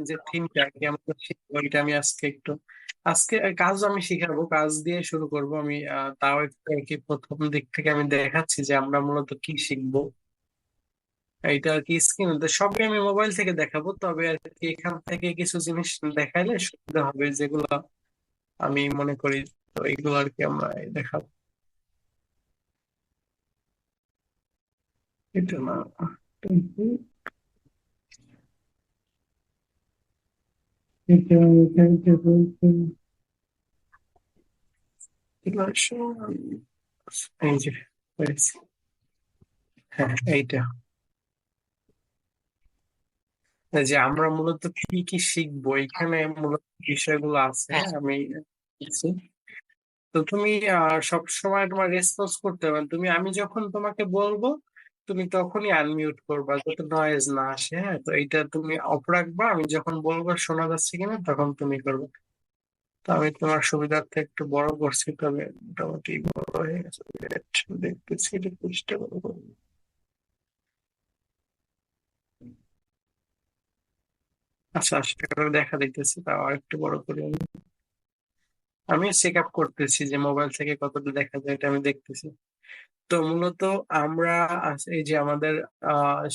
যে থিমটা আর কি আমরা শিখবো, এটা আমি আজকে কাজ আমি শিখাবো, কাজ দিয়ে শুরু করব আমি। তাও একটু আর কি প্রথম দিক থেকে আমি দেখাচ্ছি যে আমরা মূলত কি শিখবো। এটা আর কি স্ক্রিন সবই আমি মোবাইল থেকে দেখাবো, তবে আর কি এখান থেকে কিছু জিনিস দেখাইলে সুবিধা হবে যেগুলো আমি মনে করি। তো এইগুলো আর কি আমরা দেখাবো। এটা না, এটা এটা বলতে এই যে হয়েছে। হ্যাঁ, এইটা এই যে আমরা মূলত কি কি শিখবো এখানে মূলত বিষয়গুলো আছে। হ্যাঁ, আমি বলছি। তো তুমি সব সময় তোমার রেসপন্স করতে হবে, আমি যখন তোমাকে বলবো তুমি তখনই আনমিউট করবা যাতে নয়েজ না আসে। হ্যাঁ, তো এইটা তুমি অফ রাখবা, আমি যখন বলবো শোনা যাচ্ছে কিনা তখন তুমি করবে। তো আমি তোমার সুবিধার্থে একটু বড় করছি, তবে মোটামুটি বড় হয়ে গেছে। দেখতেছি এটা চেষ্টা করবো। আচ্ছা, সেটা দেখা দিতেছি, তাও আর একটু বড় করে আমি চেক আপ করতেছি যে মোবাইল থেকে কতটা দেখা যায়, এটা আমি দেখতেছি। তো মূলত আমরা এই যে আমাদের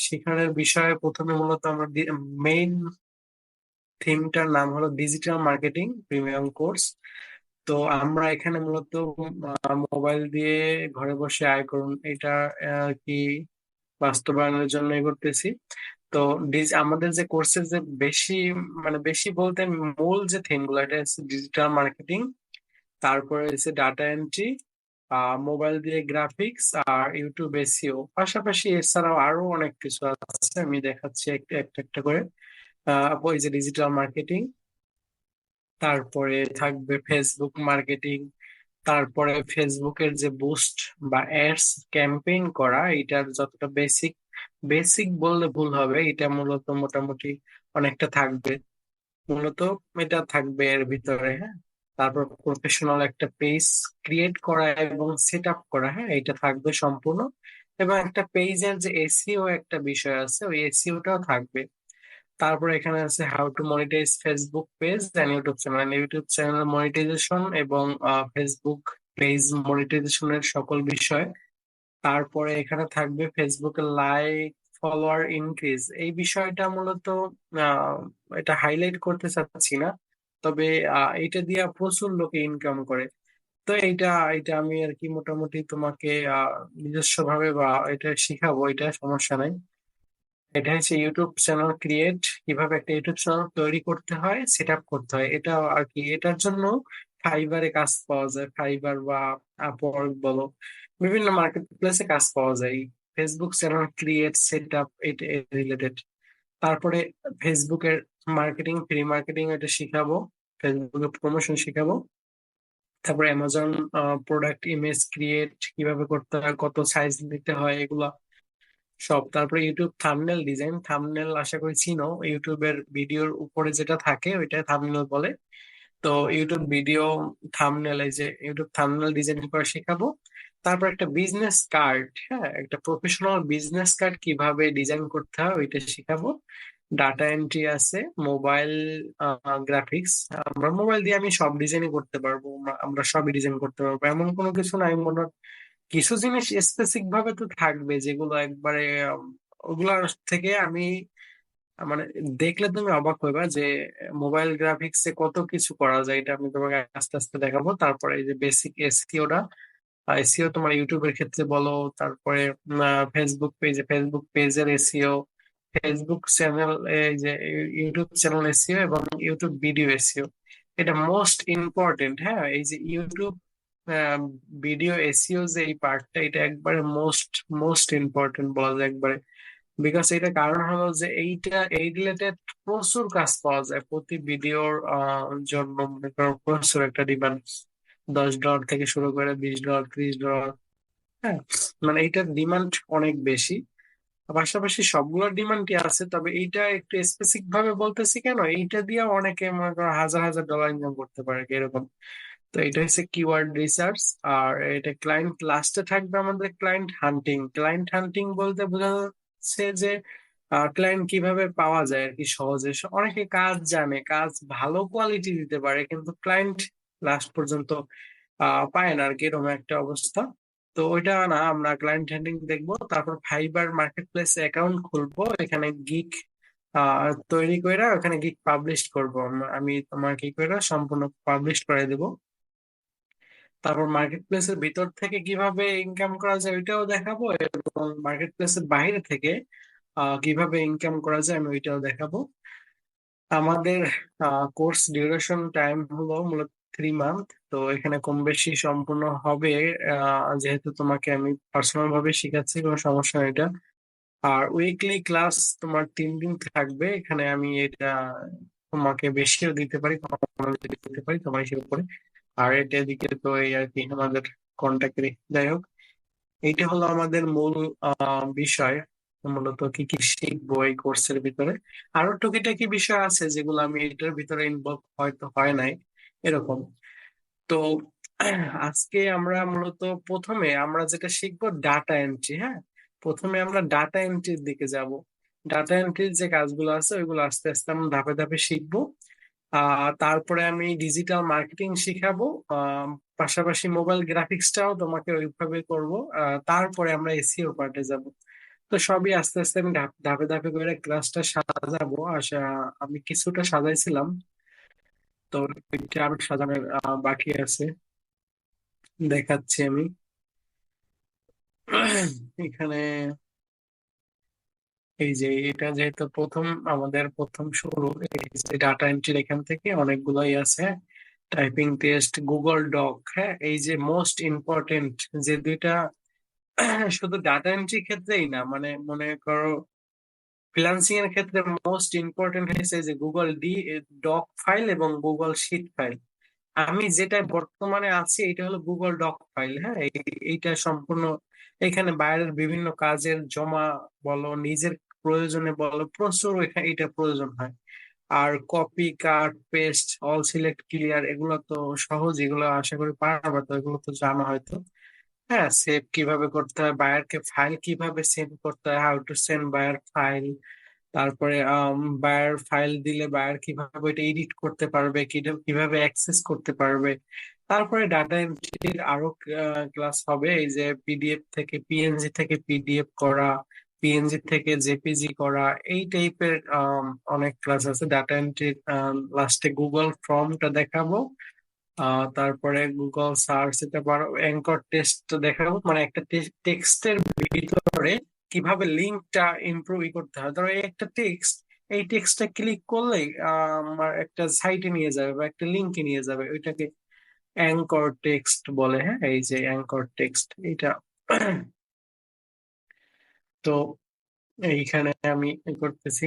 শেখানোর বিষয়ে প্রথমে মূলত আমরা মেইন থিমটার নাম হলো ডিজিটাল মার্কেটিং প্রিমিয়াম কোর্স। তো আমরা এখানে মূলত মোবাইল দিয়ে ঘরে বসে আয় করুন এটা আর কি বাস্তবায়নের জন্য এ করতেছি। তো আমাদের যে কোর্সের যে বেশি, বেশি বলতে মূল যে থিম গুলো, এটা হচ্ছে ডিজিটাল মার্কেটিং, তারপরে হচ্ছে ডাটা এন্ট্রি, মোবাইল দিয়ে গ্রাফিক্স, আর ইউটিউব এসইও। পাশাপাশি এছাড়াও আরো অনেক কিছু আছে, আমি দেখাচ্ছি একটা একটা একটা করে। ওই যে ডিজিটাল মার্কেটিং, তারপরে থাকবে ফেসবুক মার্কেটিং, তারপরে ফেসবুকের যে বুস্ট বা অ্যাডস ক্যাম্পেইন করা, এটার যতটা বেসিক, বেসিক বললে ভুল হবে, এটা মূলত মোটামুটি অনেকটা থাকবে। মূলত এটা থাকবে এর ভিতরে। হ্যাঁ, তারপর প্রফেশনাল একটা পেজ ক্রিয়েট করা এবং সেট আপ করা, হ্যাঁ এটা থাকবে সম্পূর্ণ। এবং একটা পেজের যে এসইও একটা বিষয় আছে, ওই এসইওটাও থাকবে। তারপর এখানে আছে how to monetize Facebook page and YouTube channel, YouTube channel monetization এবং ফেসবুক পেজ মনিটাইজেশনের সকল বিষয়। তারপরে এখানে থাকবে ফেসবুকে লাইক ফলোয়ার ইনক্রিজ, এই বিষয়টা মূলত আহ, এটা হাইলাইট করতে চাচ্ছি না, তবে এটা দিয়ে প্রচুর লোকে ইনকাম করে। তো এইটা এটা আমি আর কি মোটামুটি তোমাকে নিজস্ব ভাবে বা এটা শিখাবো, এটা সমস্যা নাই। এটা হচ্ছে ইউটিউব চ্যানেল ক্রিয়েট, কিভাবে একটা ইউটিউব চ্যানেল তৈরি করতে হয়, সেট আপ করতে হয়, এটা আর কি। এটার জন্য ফাইবারে কাজ পাওয়া যায়, ফাইবার বা আপওয়ার্ক বলো, বিভিন্ন মার্কেট প্লেসে কাজ পাওয়া যায় Facebook channel create set up এটা রিলেটেড। তারপরে ফেসবুকের মার্কেটিং, ফ্রি মার্কেটিং এটা শিখাবো, ফেসবুকের প্রমোশন শিখাবো। তারপরে অ্যামাজন প্রোডাক্ট ইমেজ ক্রিয়েট কিভাবে করতে হয়, কত সাইজ দিতে হয়, এগুলা সব। তারপরে ইউটিউব থাম্বনেল ডিজাইন, থাম্বনেল আশা করি চিনো, ইউটিউবের ভিডিওর উপরে যেটা থাকে ওইটা থাম্বনেল বলে। তো ইউটিউব ভিডিও থাম্বনেল, এই যে ইউটিউব থাম্বনেল ডিজাইন করা শেখাবো। তারপর একটা বিজনেস কার্ড, হ্যাঁ একটা প্রফেশনাল বিজনেস কার্ড কিভাবে ডিজাইন করতে হয় ওইটা শেখাবো। ডাটা এন্ট্রি আছে, মোবাইল গ্রাফিক্স, আমরা মোবাইল দিয়ে আমি সব ডিজাইনই করতে পারবো, আমরা সবই ডিজাইন করতে পারবো, এমন কোনো কিছু নাই। মনে হয় কিছু জিনিস স্পেসিফিক ভাবে তো থাকবে যেগুলো একবারে ওগুলার থেকে আমি মানে দেখলে তুমি অবাক হইবা যে মোবাইল গ্রাফিক্সে কত কিছু করা যায়, এটা আমি তোমাকে আস্তে আস্তে দেখাবো। তারপরে এই যে বেসিক এসইওটা, এসইও তোমার ইউটিউবের ক্ষেত্রে বলো, তারপরে ফেসবুক পেজের এসইও, ফেসবুক চ্যানেল, এই যে ইউটিউব চ্যানেল এসইও এবং ইউটিউব ভিডিও এসইও, এটা মোস্ট ইম্পর্টেন্ট। হ্যাঁ, এই যে ইউটিউব ভিডিও এসইও যে এই পার্টটা, এটা একবারে মোস্ট মোস্ট ইম্পর্টেন্ট বলা যায় একবারে। বিকজ এটা কারণ হলো যে এই রিলেটেড প্রচুর কাজ পাওয়া যায় প্রতি ভিডিওর জন্য। মনে করো প্রচুর একটা ডিমান্ড, $10 থেকে শুরু করে $20, $30। হ্যাঁ, এইটার ডিমান্ড অনেক বেশি। পাশাপাশি সবগুলোর ডিমান্ডই আছে, তবে এইটা একটু স্পেসিফিক ভাবে বলতেছি কেন, এইটা দিয়ে অনেকে মনে করো হাজার হাজার ডলার ইনকাম করতে পারে এরকম। তো এটা হচ্ছে কিওয়ার্ড রিসার্চ। আর এটা লাস্টে থাকবে আমাদের ক্লায়েন্ট হান্টিং। ক্লায়েন্ট হান্টিং বলতে বোঝা যাচ্ছে যে ক্লায়েন্ট কিভাবে পাওয়া যায় আর কি সহজে। অনেকে কাজ জানে, কাজ ভালো কোয়ালিটি দিতে পারে, কিন্তু ক্লায়েন্ট লাস্ট পর্যন্ত পায় না আর কি, এরকম একটা অবস্থা। তো ওইটা না, আমরা ক্লায়েন্ট হ্যান্ডলিং দেখবো, তারপর ফাইবার মার্কেট প্লেস অ্যাকাউন্ট খুলবো, এখানে গিগ তৈরি করে ওখানে গিগ পাবলিশ করব। আমি তোমার কি করে সম্পূর্ণ পাবলিশ করে দেবো। তারপর মার্কেট প্লেসের ভিতর থেকে কিভাবে ইনকাম করা যায় ওইটাও দেখাবো, এবং মার্কেট প্লেসের বাইরে থেকে কিভাবে ইনকাম করা যায় আমি ওইটাও দেখাবো। আমাদের কোর্স ডিউরেশন টাইম হলো মূলত 3 মান্থ। তো এখানে কম বেশি সম্পূর্ণ হবে, যেহেতু তোমাকে আমি পার্সোনাল ভাবে শিখাচ্ছি, কোনো সমস্যা নেই এটা। আর উইকলি ক্লাস তোমার 3 দিন থাকবে এখানে। আমি এটা তোমাকে বেশিও দিতে পারি, কমও দিতে পারি, তোমার হিসেবে করে। আর এটা এদিকে তো এই আর কি আমাদের কন্ট্যাক্টে। যাই হোক, এইটা হলো আমাদের মূল বিষয়। মূলত কি কি শিখবো এই কোর্সের ভিতরে। আরো টুকিটাকি বিষয় আছে যেগুলো আমি এটার ভিতরে ইনভলভ হয়তো হয় নাই, এরকম। তো আজকে আমরা মূলত প্রথমে আমরা যেটা শিখবো ডাটা এন্ট্রি। হ্যাঁ, প্রথমে আমরা ডাটা এন্ট্রির দিকে যাব। ডাটা এন্ট্রির যে কাজগুলো আছে ওইগুলো আস্তে আস্তে আমরা ধাপে ধাপে শিখবো। তারপরে আমি ডিজিটাল মার্কেটিং শিখাবো। আহ পাশাপাশি মোবাইল গ্রাফিক্সটাও তোমাকে ওইভাবে করব। তারপরে আমরা এসইও পার্টে যাব। তো সবই আস্তে আস্তে আমি ধাপে ধাপে করে ক্লাসটা সাজাবো। আমি কিছুটা সাজাইছিলাম, তো এটা আরো সাজানোর বাকি আছে, দেখাচ্ছি আমি। এখানে এই যে এটা যেহেতু প্রথম, আমাদের প্রথম শুরু, এই যে ডাটা এন্ট্রির এখান থেকে অনেকগুলোই আছে। টাইপিং টেস্ট, গুগল ডক, হ্যাঁ, এই যে মোস্ট ইম্পর্টেন্ট যে দুইটা, শুধু ডাটা এন্ট্রি ক্ষেত্রেই না, মানে মনে করো ফ্রিল্যান্সিং এর ক্ষেত্রে মোস্ট ইম্পর্টেন্ট হয়েছে যে গুগল ডক ফাইল এবং গুগল শিট ফাইল। আমি যেটা বর্তমানে আছি এটা হলো গুগল ডক ফাইল। হ্যাঁ, এইটা সম্পূর্ণ এখানে বাইরের বিভিন্ন কাজের জমা বলো, নিজের প্রয়োজনে বলো, প্রচুর এখানে এটা প্রয়োজন হয়। আর copy cut paste all select clear এগুলো তো সহজ, এগুলো আশা করি পারবে, তো এগুলো তো জানা হয়তো। হ্যাঁ, সেভ কিভাবে করতে হয়, বায়ারকে ফাইল কিভাবে সেন্ড করতে হয়, how to send buyer file. তারপরে বায়ার ফাইল দিলে বায়ার কিভাবে এটা এডিট করতে পারবে, কিভাবে অ্যাক্সেস করতে পারবে। তারপরে ডাটা এন্ট্রির আরো ক্লাস হবে, এই যে পিডিএফ থেকে পিএনজি থেকে পিডিএফ করা, পিএনজি থেকে জেপিজি করা, এই টাইপের অনেক ক্লাস আছে ডাটা এন্ট্রির। লাস্টে গুগল ফর্মটা দেখাবো। তারপরে গুগল সার্চ দিতে পারো, অ্যাঙ্কর টেস্ট দেখাবো, মানে একটা টেক্সটের ভিতরে কিভাবে লিঙ্কটা ইমপ্রুভ করতে হয়। ধরো এই একটা টেক্সট, এই টেক্সটটা ক্লিক করলেই আমার একটা সাইটে নিয়ে যাবে বা একটা লিঙ্কে নিয়ে যাবে, ওইটাকে অ্যাঙ্কর টেক্সট বলে। হ্যাঁ, এই যে অ্যাঙ্কর টেক্সট এইটা। তো এইখানে আমি করতেছি,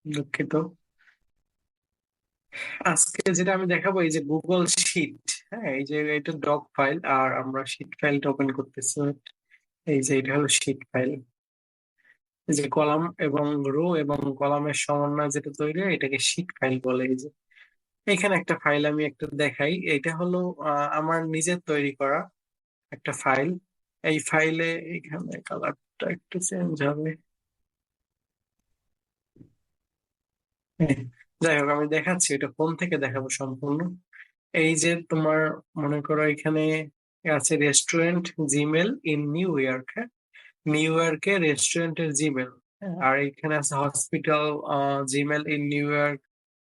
দুঃখিত। আজকে যেটা আমি দেখাবো এই যে গুগল শিট। হ্যাঁ, এই যে এটা ডক ফাইল, আর আমরা শিট ফাইলটা ওপেন করতেছি। এই যে এটা হলো শিট ফাইল। এই যে কলাম এবং রো এবং কলামের সমন্বয় যেটা তৈরি হয় এটাকে শিট ফাইল বলে। এই যে এখানে একটা ফাইল আমি একটা দেখাই, এটা হলো আমার নিজের তৈরি করা একটা ফাইল। এই ফাইলে এখানে কালারটা একটু চেঞ্জ হবে। হ্যাঁ, যাই হোক, আমি দেখাচ্ছি এটা ফোন থেকে দেখাবো সম্পূর্ণ। এই যে তোমার মনে করো এখানে আছে restaurant Gmail in new York. হ্যাঁ, নিউ ইয়র্কে রেস্টুরেন্টের জিমেল। আর এখানে আছে hospital Gmail in new York,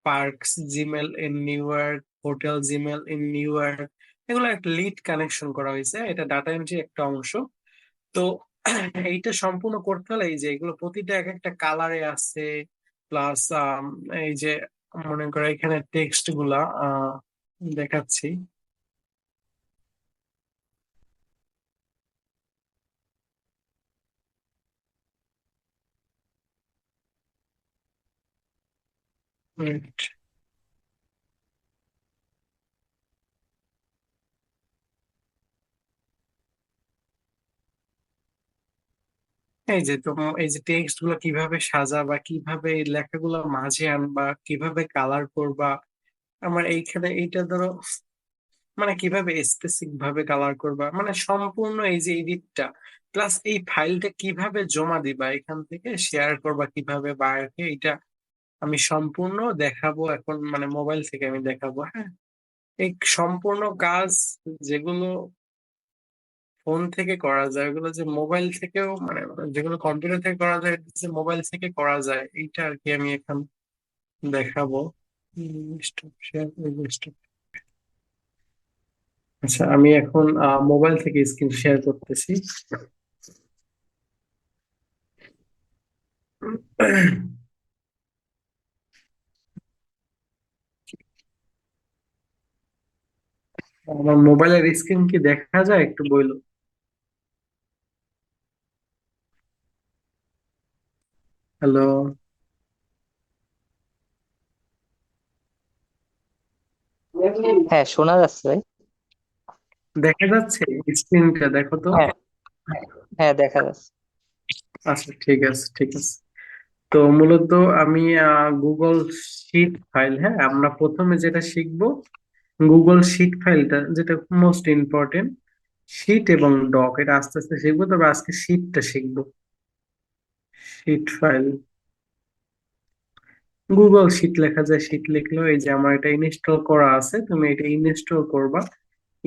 parks Gmail in new York, hotel Gmail in new York. এগুলো একটা লিড কানেকশন করা হয়েছে, এটা ডাটা এন্ট্রি একটা অংশ। তো এইটা সম্পূর্ণ করতে হলে এই যে এগুলো প্রতিটা এক একটা কালারে আছে। প্লাস এই যে মনে করো এখানে টেক্সট গুলা দেখাচ্ছি। Right. এই যে এই যে টেক্সট গুলো কিভাবে সাজাবা, কিভাবে এই লেখাগুলো মাঝে আনবা, কিভাবে কালার করবা। আমার এইখানে এইটা ধরো, মানে কিভাবে স্পেসিফিক ভাবে কালার করবা, মানে সম্পূর্ণ এই যে এডিটটা, প্লাস এই ফাইলটা কিভাবে জমা দিবা, এখান থেকে শেয়ার করবা কিভাবে বায়ারকে, এটা আমি সম্পূর্ণ দেখাবো এখন, মানে মোবাইল থেকে আমি দেখাবো, হ্যাঁ। এই সম্পূর্ণ কাজ যেগুলো ফোন থেকে করা যায়, ওগুলো যে মোবাইল থেকেও, মানে যেগুলো কম্পিউটার থেকে করা যায়, যে মোবাইল থেকে করা যায়, এইটা আর কি আমি এখন দেখাবো। Stop share, stop. আচ্ছা, আমি এখন মোবাইল থেকে স্ক্রিন শেয়ার করতেছি। আমার মোবাইলের স্ক্রিন কি দেখা যায় একটু বইলো। হ্যালো, হ্যাঁ, শোনা যাচ্ছে ভাই। দেখা যাচ্ছে? স্ক্রিনটা দেখো তো। হ্যাঁ, হ্যাঁ দেখা যাচ্ছে। আচ্ছা, ঠিক আছে, ঠিক আছে। তো মূলত আমি গুগল শিট ফাইল, হ্যাঁ, আমরা প্রথমে যেটা শিখবো গুগল শিট ফাইলটা, যেটা মোস্ট ইম্পর্টেন্ট। শিট এবং ডক এটা আস্তে আস্তে শিখবো, তবে আজকে শিটটা শিখবো। শিট ফাইল, গুগল শিট লেখা যায়, শিট লিখলেও এই যে আমার এটা ইনস্টল করা আছে, তুমি এটা ইনস্টল করবা।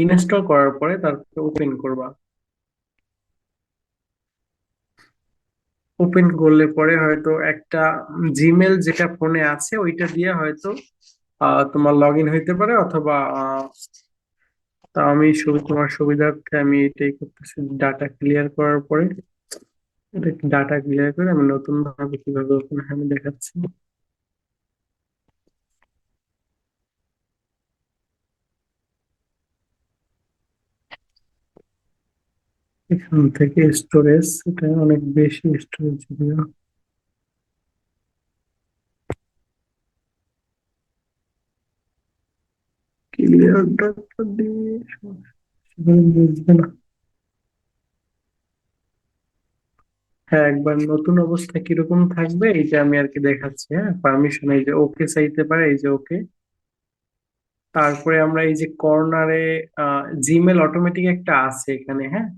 ইনস্টল করার পরে তারপরে ওপেন করবা। ওপেন করলে পরে হয়তো একটা জিমেল যেটা ফোনে আছে ওইটা দিয়ে হয়তো তোমার লগ ইন হইতে পারে, অথবা তা আমি তোমার সুবিধার্থে আমি এটাই করতেছি। ডাটা ক্লিয়ার করার পরে, এটা ডাটা ক্লিয়ার করে আমি নতুন ভাবে কিভাবে ওপেন হয় আমি দেখাচ্ছি। এখান থেকে স্টোরেজ, এটা অনেক বেশি স্টোরেজ যদিও। ক্লিয়ার ডাটা দিয়ে সেখানে বুঝবে না। হ্যাঁ, একবার নতুন অবস্থা কিরকম থাকবে এইটা আমি আর কি দেখাচ্ছি। হ্যাঁ, পারমিশন এই যে ওকে চাইতে পারে, এই যে ওকে। তারপরে আমরা এই যে কর্নারে জিমেল অটোমেটিক একটা আছে এখানে, হ্যাঁ।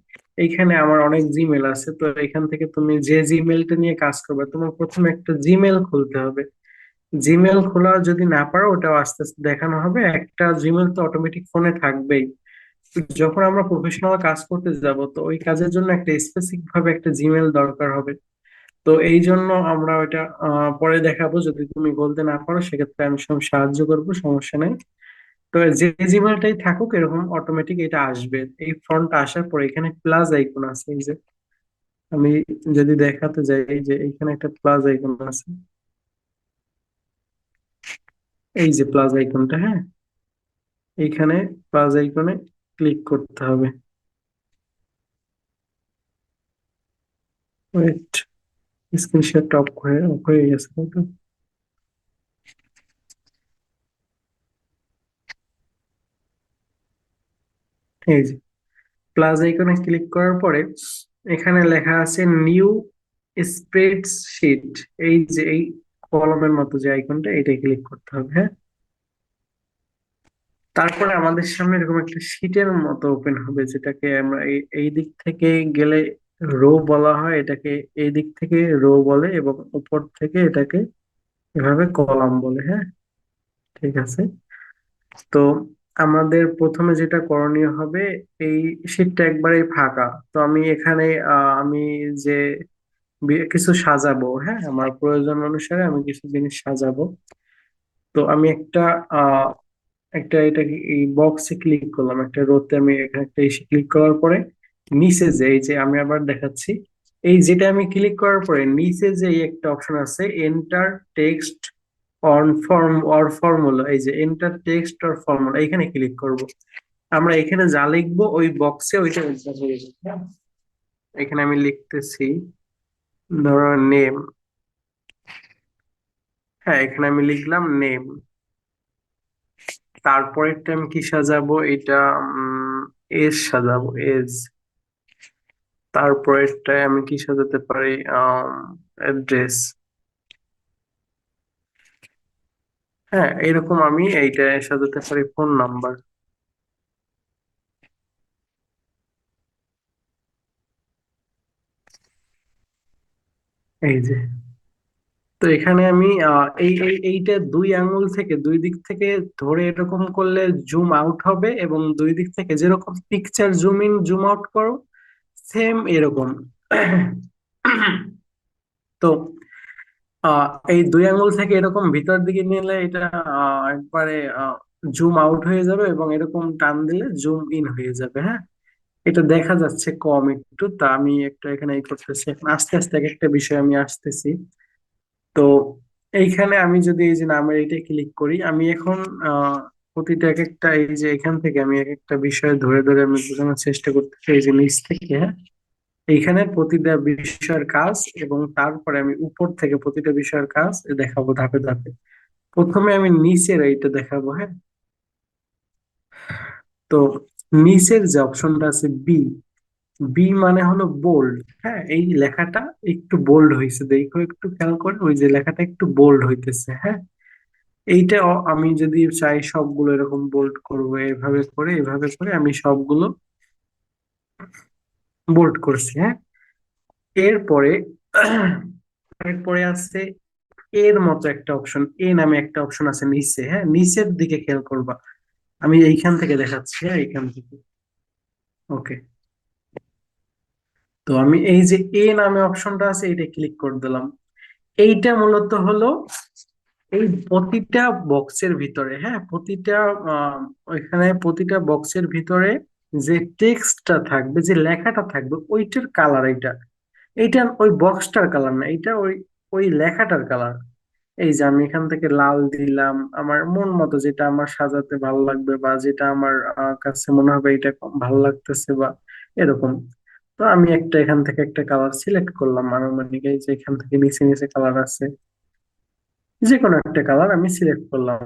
এইখানে আমার অনেক জিমেল আছে, তো এখান থেকে তুমি যে জিমেলটা নিয়ে কাজ করবে, তোমার প্রথমে একটা জিমেল খুলতে হবে। জিমেল খোলা যদি না পারো, ওটাও আস্তে আস্তে দেখানো হবে। একটা জিমেল তো অটোমেটিক ফোনে থাকবেই। তো যখন আমরা প্রফেশনাল কাজ করতে যাব, তো ওই কাজের জন্য একটা স্পেসিফিক ভাবে একটা জিমেল দরকার হবে। তো এই জন্য আমরা ওইটা পরে দেখাবো, যদি তুমি বলতে না পারো সেক্ষেত্রে আমি সব সাহায্য করবো, সমস্যা নেই। তো যে জিমেলটাই থাকুক, এরকম অটোমেটিক এটা আসবে। এই ফন্টটা আসার পরে এখানে প্লাস আইকন আছে, এই যে আমি যদি দেখাতে যাই, এই যে এখানে একটা প্লাস আইকন আছে, এই যে প্লাস আইকনটা, হ্যাঁ। এইখানে প্লাস আইকনে ক্লিক করতে হবে। ওয়েট, স্ক্রিনশট অফ হয়ে গেছে, তাই তো? এই যে প্লাস আইকনে ক্লিক করার পরে এখানে লেখা আছে নিউ স্প্রেডশিট। এই যে এই কলমের মতো যে আইকনটা, এটাই ক্লিক করতে হবে, হ্যাঁ। তারপরে আমাদের সামনে এরকম একটা শিটের মতো ওপেন হবে, যেটাকে আমরা এই দিক থেকে গেলে রো বলা হয়, এটাকে এই দিক থেকে রো বলে, এবং উপর থেকে এটাকে এভাবে কলাম বলে, হ্যাঁ। ঠিক আছে। তো আমাদের প্রথমে যেটা করণীয় হবে, এই শিটটা একবারে ফাঁকা। তো আমি এখানে আমি যে কিছু সাজাবো, হ্যাঁ, আমার প্রয়োজন অনুসারে আমি কিছু জিনিস সাজাবো। তো আমি এটা এই বক্সে ক্লিক করলাম, একটা রোতে আমি এখানে একটা এসে ক্লিক করার পরে নিচে যে এই যে আমি আবার দেখাচ্ছি, এই যেটা আমি ক্লিক করার পরে নিচে যে এই একটা অপশন আছে, enter text on form or formula, এই যে এন্টার টেক্সট অর ফর্মুলা, এখানে ক্লিক করব। আমরা এখানে যা লিখবো ওই বক্সে ওইটা enter হয়ে যাবে, হ্যাঁ? এখানে আমি লিখতেছি, ধরো নেম। হ্যাঁ, এখানে আমি লিখলাম নেম। তারপরেরটা আমি কি সাজাবো, এটা এজ সাজাবো, এজ। তারপরেরটায় আমি কি সাজাতে পারি, অ্যাড্রেস। হ্যাঁ, এরকম আমি এইটা সাজাতে পারি ফোন নাম্বার। এই যে, তো এখানে আমি এইটা দুই আঙ্গুল থেকে দুই দিক থেকে ধরে এরকম করলে জুম আউট হবে, এবং দুই দিক থেকে যেরকম picture zoom in zoom out করো সেম এরকম। তো এই দুই আঙ্গুল থেকে এরকম ভিতর দিকে নিলে এটা একবারে জুম আউট হয়ে যাবে, এবং এরকম টান দিলে জুম ইন হয়ে যাবে। হ্যাঁ, এটা দেখা যাচ্ছে কম একটু, তা আমি একটু এখানে এই করতেছি, এখন আস্তে আস্তে এক একটা বিষয় আমি আসতেছি। তো এইখানে আমি যদি এই যে নামের এইটা ক্লিক করি, আমি এখন প্রতিটা এক একটা এই যে এখান থেকে আমি এক একটা বিষয় ধরে ধরে আমি বোঝানোর চেষ্টা করতেছি, এই যে নিচ থেকে। হ্যাঁ, এইখানে প্রতিটা বিষয়ের কাজ, এবং তারপরে আমি উপর থেকে প্রতিটা বিষয়ের কাজ দেখাবো ধাপে ধাপে। প্রথমে আমি নিচের এইটা দেখাবো। হ্যাঁ, তো নিচের যে অপশনটা আছে বি, বি মানে হলো বোল্ড। হ্যাঁ, এই লেখাটা একটু বোল্ড হয়েছে, দেখো একটু খেয়াল করে, ওই যে লেখাটা একটু বোল্ড হইতেছে। হ্যাঁ, এইটা আমি যদি চাই সবগুলো এরকম বোল্ড করবো, এভাবে করে এভাবে করে আমি সবগুলো বোল্ড করছি। হ্যাঁ, এরপরে এরপরে আছে এর মতো একটা অপশন, এ নামে একটা অপশন আছে নিচে। হ্যাঁ, নিচের দিকে খেয়াল করবা, আমি এইখান থেকে দেখাচ্ছি। হ্যাঁ, এইখান থেকে। ওকে, তো আমি এই যে এ নামে অপশনটা আছে এটা ক্লিক করে দিলাম। এইটা মূলত হলো এই প্রতিটা বক্সের ভিতরে, হ্যাঁ প্রতিটা ওইখানে প্রতিটা বক্সের ভিতরে যে টেক্সটটা থাকবে, যে লেখাটা থাকবে, ওইটার কালার এইটা। এইটা ওই বক্সটার কালার না, এটা ওই ওই লেখাটার কালার। এই যে আমি এখান থেকে লাল দিলাম, আমার মন মতো যেটা আমার সাজাতে ভালো লাগবে, বা যেটা আমার কাছে মনে হবে এটা ভালো লাগতেছে, বা এরকম। তো আমি একটা এখান থেকে একটা কালার সিলেক্ট করলাম আনুমানিক, এই যে এখান থেকে নিচে নিচে কালার আছে, যে কোনো একটা কালার আমি সিলেক্ট করলাম।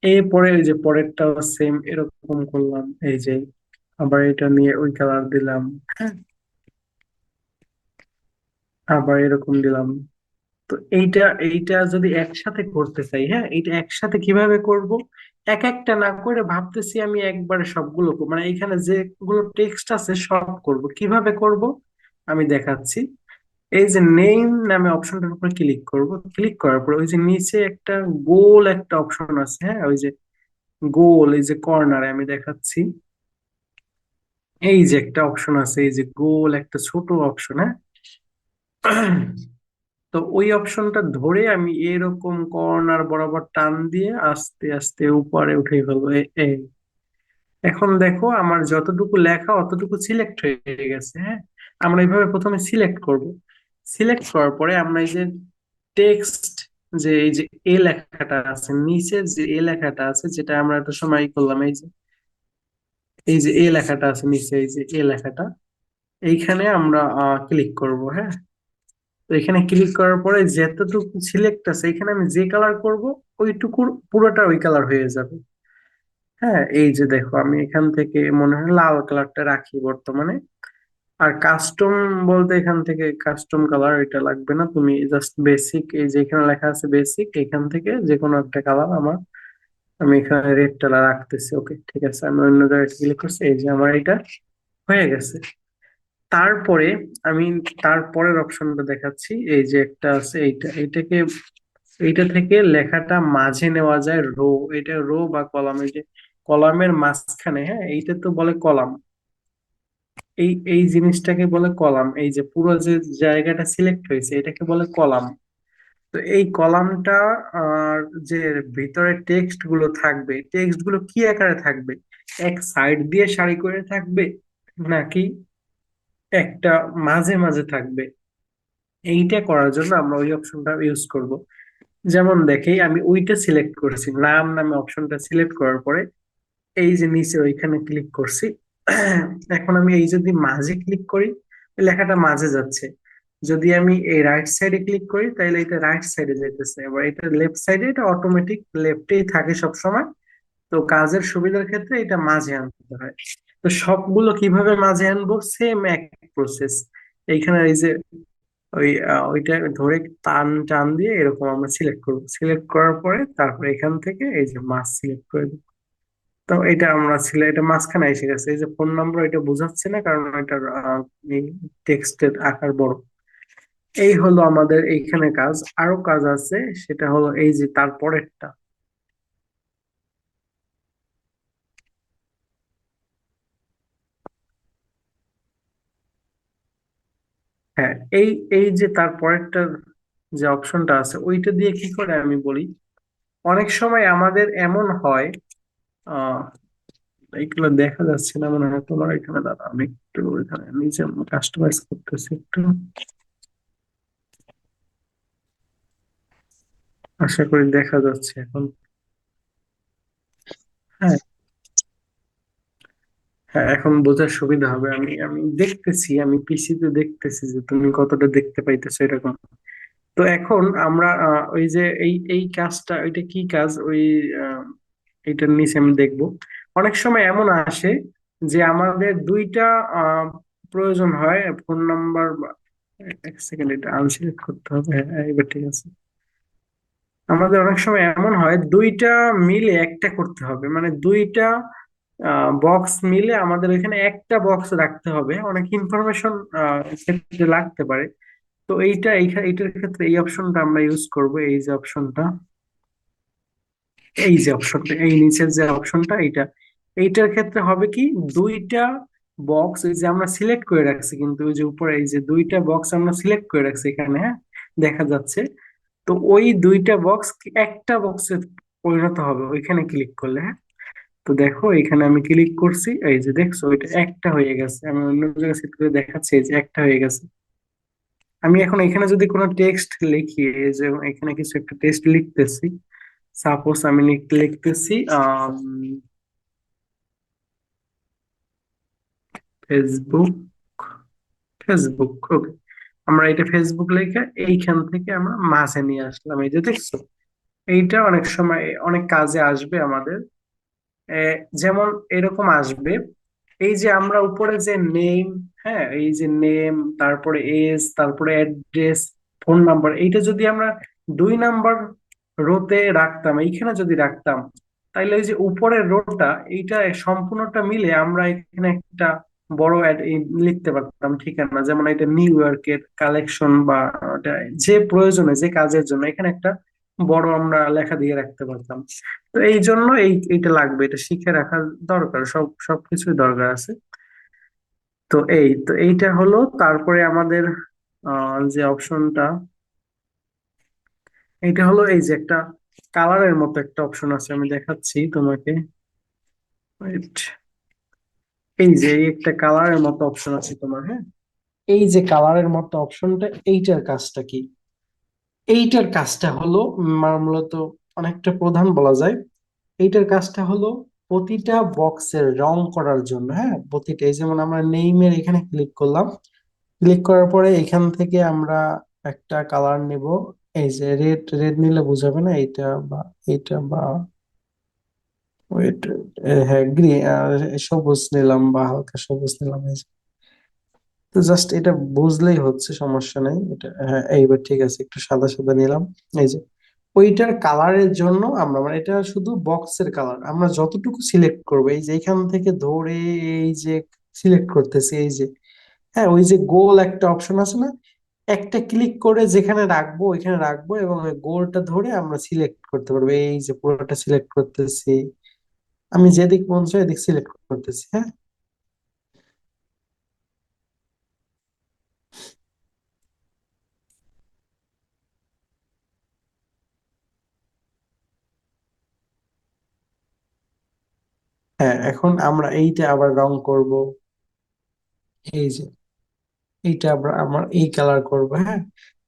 এরপরে এই যে পরেরটাও সেম এরকম করলাম, এই যে আবার এটা নিয়ে ওই কালার দিলাম। হ্যাঁ, আবার এরকম দিলাম। তো এইটা এইটা যদি একসাথে করতে চাই, হ্যাঁ এটা একসাথে কিভাবে করব, এক একটা না করে ভাবতেছি আমি একবারে সবগুলো মানে এখানে যেগুলো টেক্সট আছে সব করব। কিভাবে করব আমি দেখাচ্ছি। এই যে নেম নামে অপশনটার উপর ক্লিক করব, ক্লিক করার পর ওই যে নিচে একটা গোল একটা অপশন আছে। হ্যাঁ, ওই যে গোল, এই যে কর্নারে আমি দেখাচ্ছি, এই যে একটা অপশন আছে, এই যে গোল একটা ছোট অপশন। হ্যাঁ, তো ওই অপশনটা ধরে আমি এরকম কর্নার বরাবর টান দিয়ে আস্তে আস্তে উপরে উঠে ফেলবো। এখন দেখো আমার যতটুকু লেখা অতটুকু সিলেক্ট হয়ে গেছে। হ্যাঁ, আমরা এইভাবে প্রথমে সিলেক্ট করব। সিলেক্ট করার পরে আমরা এই যে টেক্সট, যে এই যে এ লেখাটা আছে নিচে, যে এ লেখাটা আছে যেটা আমরা একটা সময় ই করলাম, এই যে এই যে এ লেখাটা আছে নিচে, এই যে এ লেখাটা, এইখানে আমরা ক্লিক করব। হ্যাঁ, তো এখানে ক্লিক করার পরে যতটুকু সিলেক্ট আছে এখানে আমি যে কালার করব ওইটুকুর পুরোটা ওই কালার হয়ে যাবে। হ্যাঁ, এই যে দেখো আমি এখান থেকে মনে হয় লাল কালারটা রাখি বর্তমানে। আর কাস্টম বলতে এখান থেকে কাস্টম কালার এটা লাগবে না, তুমি জাস্ট বেসিক, এই যে এখানে লেখা আছে বেসিক, এখান থেকে যে কোনো একটা কালার আমার, আমি এখানে রেড কালার রাখতেছি। ওকে, ঠিক আছে, আমি অন্য জায়গায় ক্লিক করছি, এই যে আমার এটা হয়ে গেছে। তারপরে আমি তারপরের অপশনটা দেখাচ্ছি, এই যে একটা আছে এইটা, এইটাকে এইটা থেকে লেখাটা মাঝে নেওয়া যায় রো, এটা রো বা কলাম, এই যে কলামের মাঝখানে। হ্যাঁ, এইটা তো বলে কলাম, এই এই জিনিসটাকে বলে কলাম, এই যে পুরো যে জায়গাটা সিলেক্ট হয়েছে এটাকে বলে কলাম। তো এই কলামটা আর যে ভিতরে টেক্সট গুলো থাকবে, টেক্সট গুলো কি আকারে থাকবে, এক সাইড দিয়ে সারি করে থাকবে, নাকি একটা মাঝে মাঝে থাকবে, এইটা করার জন্য আমরা ওই অপশনটা ইউজ করব। যেমন দেখি আমি ওইটা সিলেক্ট করেছি, নাম নামে অপশনটা সিলেক্ট করার পরে এই যে নিচে ওইখানে ক্লিক করছি। এখন আমি এই যদি মাঝে ক্লিক করি, লেখাটা মাঝে যাচ্ছে। যদি আমি এই রাইট সাইডে ক্লিক করি তাহলে এটা রাইট সাইডে যাইতেছে, এবার এটা লেফট সাইডে, এটা অটোমেটিক লেফটেই থাকে সব সময়। তো কাজের সুবিধার ক্ষেত্রে এটা মাঝে আনতে হয়। তো সবগুলো কিভাবে মাঝে আনবো, সেম এক প্রসেস। এইখানে এই যে ওইটা ধরে টান টান দিয়ে এরকম আমরা সিলেক্ট করবো, সিলেক্ট করার পরে তারপরে এখান থেকে এই যে মাস সিলেক্ট করে দেবো। তো এটা আমরা ছিল, এটা মাঝখানে এসে গেছে, এই যে ফোন নাম্বার এটা বোঝাচ্ছে না কারণ এটার টেক্সটের আকার বড়। এই হলো আমাদের এইখানে কাজ। আরো কাজ আছে, সেটা হলো এই যে তারপরেরটা। হ্যাঁ, এই এই যে তারপরেরটার যে অপশনটা আছে ওইটা দিয়ে কি করে আমি বলি। অনেক সময় আমাদের এমন হয়, আহ এইগুলো দেখা যাচ্ছে না মনে হয় তোমার এখানে, দাঁড়া আমি একটু এখানে নিজে কাস্টমাইজ করতেছি একটু, আশা করি দেখা যাচ্ছে এখন। হ্যাঁ, হ্যাঁ, এখন বোঝার সুবিধা হবে। আমি আমি দেখতেছি, আমি পিসিতে দেখতেছি যে তুমি কতটা দেখতে পাইতেছো এরকম। তো এখন আমরা ওই যে এই এই কাজটা, ওইটা কি কাজ, ওই আহ, এইটার নিচে আমি দেখবো। অনেক সময় এমন আসে যে আমাদের দুইটা আহ, প্রয়োজন হয় ফোন নাম্বার। এক সেকেন্ড, এটা আনসিলেক্ট করতে হবে। হ্যাঁ, এবার ঠিক আছে। আমাদের অনেক সময় এমন হয় দুইটা মিলে একটা করতে হবে, মানে দুইটা বক্স মিলে আমাদের এখানে একটা বক্স রাখতে হবে, অনেক ইনফরমেশন ক্ষেত্রে লাগতে পারে। তো এইটার ক্ষেত্রে এই অপশনটা আমরা ইউজ করব, এই যে অপশনটা, এই যে অপশনটা, এই নিচের যে অপশনটা, এইটার ক্ষেত্রে হবে কি, দুইটা বক্স এই যে আমরা সিলেক্ট করে রাখছি, কিন্তু ওই যে উপরে এই যে দুইটা বক্স আমরা সিলেক্ট করে রাখছি এখানে, হ্যাঁ, দেখা যাচ্ছে। তো ওই দুইটা বক্স একটা বক্সে পরিণত হবে ওইখানে ক্লিক করলে, হ্যাঁ। তো দেখো এখানে আমি ক্লিক করছি, এই যে দেখছো এটা একটা হয়ে গেছে। আমি অন্য জায়গায় সেট করে দেখাচ্ছি, এই যে একটা হয়ে গেছে। আমি এখন এখানে যদি কোনো টেক্সট লিখি, এই যে এখানে কিছু একটা টেক্সট লিখতেছি, সাপোজ আমি লিখতেছি ফেসবুক, ফেসবুক, ওকে। আমরা এটা ফেসবুক লেখা এইখান থেকে আমরা মাঝে নিয়ে আসলাম, এই যে দেখছো। এইটা অনেক সময় অনেক কাজে আসবে আমাদের। যেমন এরকম আসবে, এই যে আমরা উপরে যে নেম, হ্যাঁ, এই যে নেম, তারপরে এজ, তারপরে অ্যাড্রেস, ফোন নাম্বার, এইটা যদি আমরা 2 নাম্বার রোতে রাখতাম, এইখানে যদি রাখতাম, তাইলে ওই যে উপরের রোটা এইটা সম্পূর্ণটা মিলে আমরা এখানে একটা বড় লিখতে পারতাম ঠিকানা, যেমন এটা নিউ ইয়র্কের কালেকশন বা ওটা যে প্রয়োজনে যে কাজের জন্য এখানে একটা বড় আমরা লেখা দিয়ে রাখতে পারতাম। তো এই জন্য এইটা লাগবে, এটা শিখে রাখা দরকার, সবকিছুই দরকার আছে। তো এইটা হলো। তারপরে আমাদের যে অপশনটা, এইটা হলো এই যে একটা কালারের মতো একটা অপশন আছে, আমি দেখাচ্ছি তোমাকে। Wait, এই যে এই একটা কালারের মতো অপশন আছে তোমার, হ্যাঁ। এই যে কালারের মতো অপশনটা, এইটার কাজটা কি? এইটার কাজটা হলো মূলত অনেকটা প্রধান বলা যায়। এইটার কাজটা হলো প্রতিটা বক্সের রং করার জন্য, হ্যাঁ। প্রতিটা, এই যেমন আমরা নেইমের এখানে ক্লিক করলাম, ক্লিক করার পরে এখান থেকে আমরা একটা কালার নিব। এই যে রেড, রেড নিলে বোঝাবে না, এইটা বা এইটা বা ওয়েট, হ্যাঁ, গ্রিন, সবুজ নিলাম বা হালকা সবুজ নিলাম, এই যে। তো জাস্ট এটা বুঝলেই হচ্ছে, সমস্যা নেই। এটা হ্যাঁ, এইবার ঠিক আছে, একটু সাদা সাদা নিলাম, এই যে। ওইটার কালারের জন্য আমরা, মানে এটা শুধু বক্সের কালার আমরা যতটুকু সিলেক্ট করবো, এই যে এখান থেকে ধরে এই যে সিলেক্ট করতেছি, এই যে, হ্যাঁ, ওই যে গোল একটা অপশন আছে না, একটা ক্লিক করে যেখানে রাখবো ওইখানে রাখবো, এবং ওই গোলটা ধরে আমরা সিলেক্ট করতে পারবো। এই যে পুরোটা সিলেক্ট করতেছি, আমি যেদিক মন চাই এদিক সিলেক্ট করতেছি, হ্যাঁ। হ্যাঁ, এখন আমরা এইটা আবার রং করব, এই যে এইটা আবার আমার এই কালার করব, হ্যাঁ।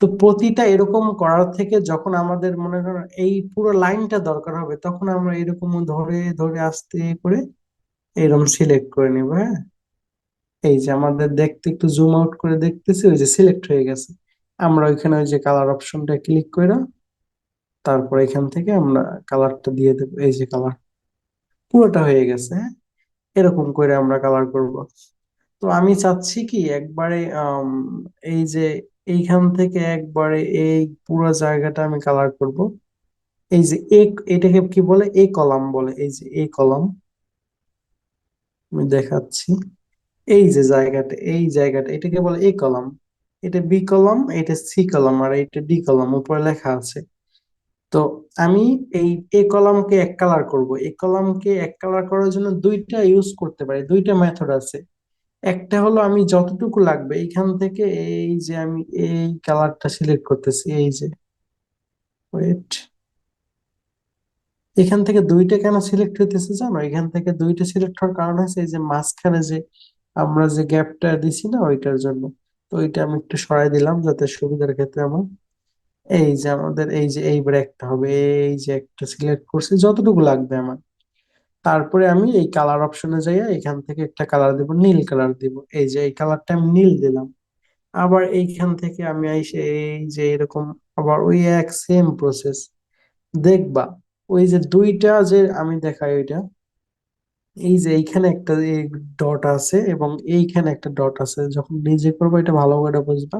তো প্রতিটা এরকম করার থেকে যখন আমাদের মনে করেন এই পুরো লাইনটা দরকার হবে, তখন আমরা এরকম ধরে ধরে আস্তে করে এরকম সিলেক্ট করে নিব, হ্যাঁ। এই যে আমাদের দেখতে একটু জুম আউট করে দেখতেছি, ওই যে সিলেক্ট হয়ে গেছে। আমরা ওইখানে ওই যে কালার অপশনটা ক্লিক করে তারপর এখান থেকে আমরা কালারটা দিয়ে দেবো, এই যে কালার পুরোটা হয়ে গেছে, হ্যাঁ। এরকম করে আমরা কালার করব। তো আমি চাচ্ছি কি একবারে এই যে এইখান থেকে একবারে এই পুরো জায়গাটা আমি কালার করব। এই যে এটাকে কি বলে, এ কলাম বলে, এই যে এ কলাম। আমি দেখাচ্ছি। এই যে জায়গাটা, এই জায়গাটা, এটাকে বলে এ কলাম, এটা বি কলাম, এটা সি কলাম, আর এটা ডি কলাম উপরে লেখা আছে। তো আমি এই এ কলামকে এক কালার করব। এ কলামকে এক কালার করার জন্য দুইটা ইউজ করতে পারি, দুইটা মেথড আছে। একটা হলো আমি যতটুকু লাগবে এইখান থেকে, এই যে আমি এই কালারটা সিলেক্ট করতেছি, এই যে ওয়েট, এখান থেকে দুইটা কেন সিলেক্ট হইতেছে জানো? এখান থেকে দুইটা সিলেক্ট হওয়ার কারণ হচ্ছে এই যে মাঝখানে যে আমরা যে গ্যাপটা দিছি না, ওইটার জন্য। তো ওইটা আমি একটু সরাই দিলাম যাতে সুবিধার ক্ষেত্রে আমার, এই যে আমাদের এই যে এইবার একটা হবে, এই যে একটা সিলেক্ট করছি যতটুকু লাগবে আমার। তারপরে আমি এই কালার অপশনে যাইয়া এখান থেকে একটা কালার দিব, নীল কালার দিব। এই যে এই কালারটা আমি নীল দিলাম। আবার এইখান থেকে আমি আইসে এই যে এরকম, আবার ওই এক সেম প্রসেস দেখবা। ওই যে দুইটা যে আমি দেখাই ওইটা, এই যে এইখানে একটা ডট আছে এবং এইখানে একটা ডট আছে, যখন নিজে করবো এটা ভালো করে বুঝবা।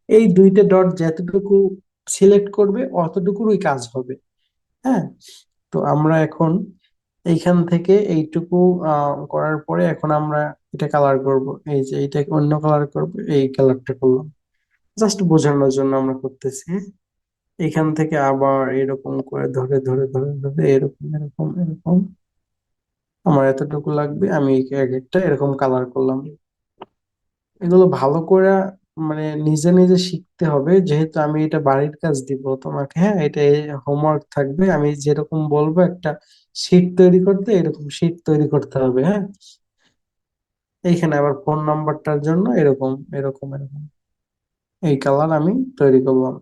এই দুইটা ডট যতটুকু সিলেক্ট করবে অতটুকুরই কাজ হবে। হ্যাঁ, তো আমরা এখন এইখান থেকে এইটুকু করার পরে এখন আমরা এটা কালার করব। এই যে এইটাকে অন্য কালার করব, এই কালারটা করলাম জাস্ট বোঝানোর জন্য আমরা করতেছি। হ্যাঁ? এখান থেকে আবার এরকম করে ধরে ধরে ধরে ধরে এরকম এরকম এরকম আমার এতটুকু লাগবে, আমি এক একটা এরকম কালার করলাম। এগুলো ভালো করে মানে নিজে নিজে শিখতে হবে, যেহেতু আমি এটা বাড়ির কাজ দিব তোমাকে। হ্যাঁ, এটা হোমওয়ার্ক থাকবে, আমি যেরকম বলবো একটা শীট তৈরি করতে, এরকম শীট তৈরি করতে হবে। হ্যাঁ, এইখানে আবার ফোন নাম্বারটার জন্য এরকম এরকম এরকম এই কালার আমি তৈরি করলাম।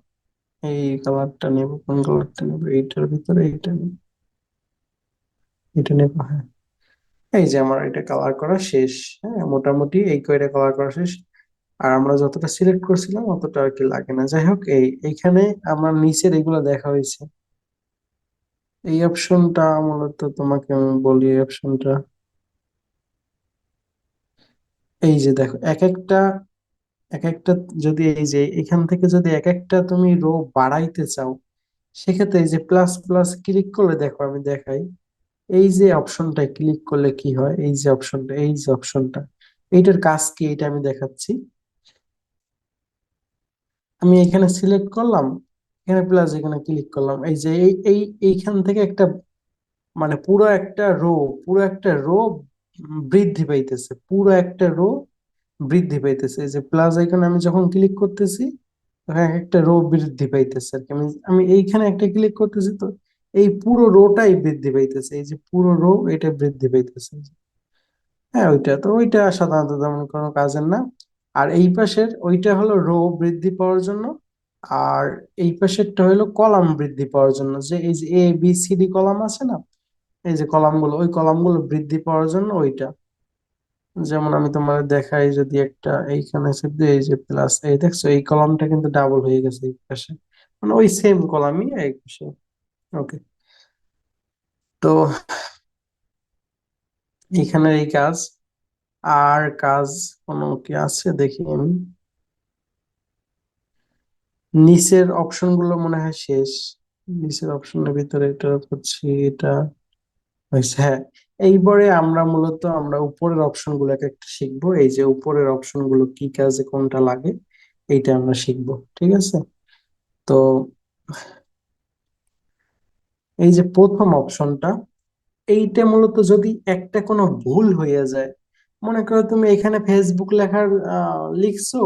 এই কালারটা নেব, কোন কালারটা নেব, এইটার ভিতরে এইটা নেব, এটা নেব। হ্যাঁ, এই যে আমার এটা কালার করা শেষ। হ্যাঁ, মোটামুটি এই কয়টা কালার করা শেষ। আর আমরা যতটা সিলেক্ট করছিলাম অতটা আর কি লাগে না। যাই হোক, এইখানে আমার নিচের এগুলো দেখা হয়েছে। এই অপশনটা মূলত তোমাকে আমি বলি, এই অপশনটা এই যে দেখো, এক একটা যদি এই যে এখান থেকে যদি এক একটা তুমি রো বাড়াইতে চাও, সেক্ষেত্রে এই যে প্লাস প্লাস ক্লিক করলে, দেখো আমি দেখাই, এই যে অপশনটা ক্লিক করলে কি হয়, এই যে অপশনটা, এই যে অপশনটা, এইটার কাজ কি এটা আমি দেখাচ্ছি। আমি এখানে সিলেক্ট করলাম, এখানে প্লাস, এখানে ক্লিক করলাম, এই যে এইখান থেকে একটা মানে পুরো একটা রো বৃদ্ধি পাইতেছে, পুরো একটা রো বৃদ্ধি পাইতেছে। এই যে প্লাস আইকনে আমি যখন ক্লিক করতেছি তখন এক একটা রো বৃদ্ধি পাইতেছে আর কি। আমি এইখানে একটা ক্লিক করতেছি, তো এই পুরো রোটাই বৃদ্ধি পাইতেছে, এই যে পুরো রো এটা বৃদ্ধি পাইতেছে। হ্যাঁ, ওইটা সাধারণত তেমন কোনো কাজের না। আর এই পাশের ওইটা হলো রো বৃদ্ধি পাওয়ার জন্য, আর এই পাশেরটা হলো কলাম বৃদ্ধি পাওয়ার জন্য। যে এই যে A B C D column আছে না, এই যে কলামগুলো, ওই কলামগুলো বৃদ্ধি পাওয়ার জন্য ওইটা। যেমন আমি তোমার দেখাই, যদি একটা এইখানে শুধু এই যে প্লাস, এই দেখছো এই কলামটা কিন্তু ডাবল হয়ে গেছে এই পাশে, মানে ওই সেম কলামই এই পাশে। ওকে, তো এখানে এই কাজ, আর কাজ কোনো কি আছে দেখি আমি। নিচের অপশন গুলো মনে হয় শেষ। নিচের অপশনের ভিতরে এটা হচ্ছে, এটা হয়েছে। হ্যাঁ, এইবারে আমরা উপরের অপশন গুলো এক একটা শিখবো। এই যে উপরের অপশন গুলো কি কাজে কোনটা লাগে এইটা আমরা শিখবো, ঠিক আছে? তো এই যে প্রথম অপশনটা, এইটা মূলত যদি একটা কোনো ভুল হয়ে যায়, মনে করো তুমি এখানে ফেসবুক লিখছো,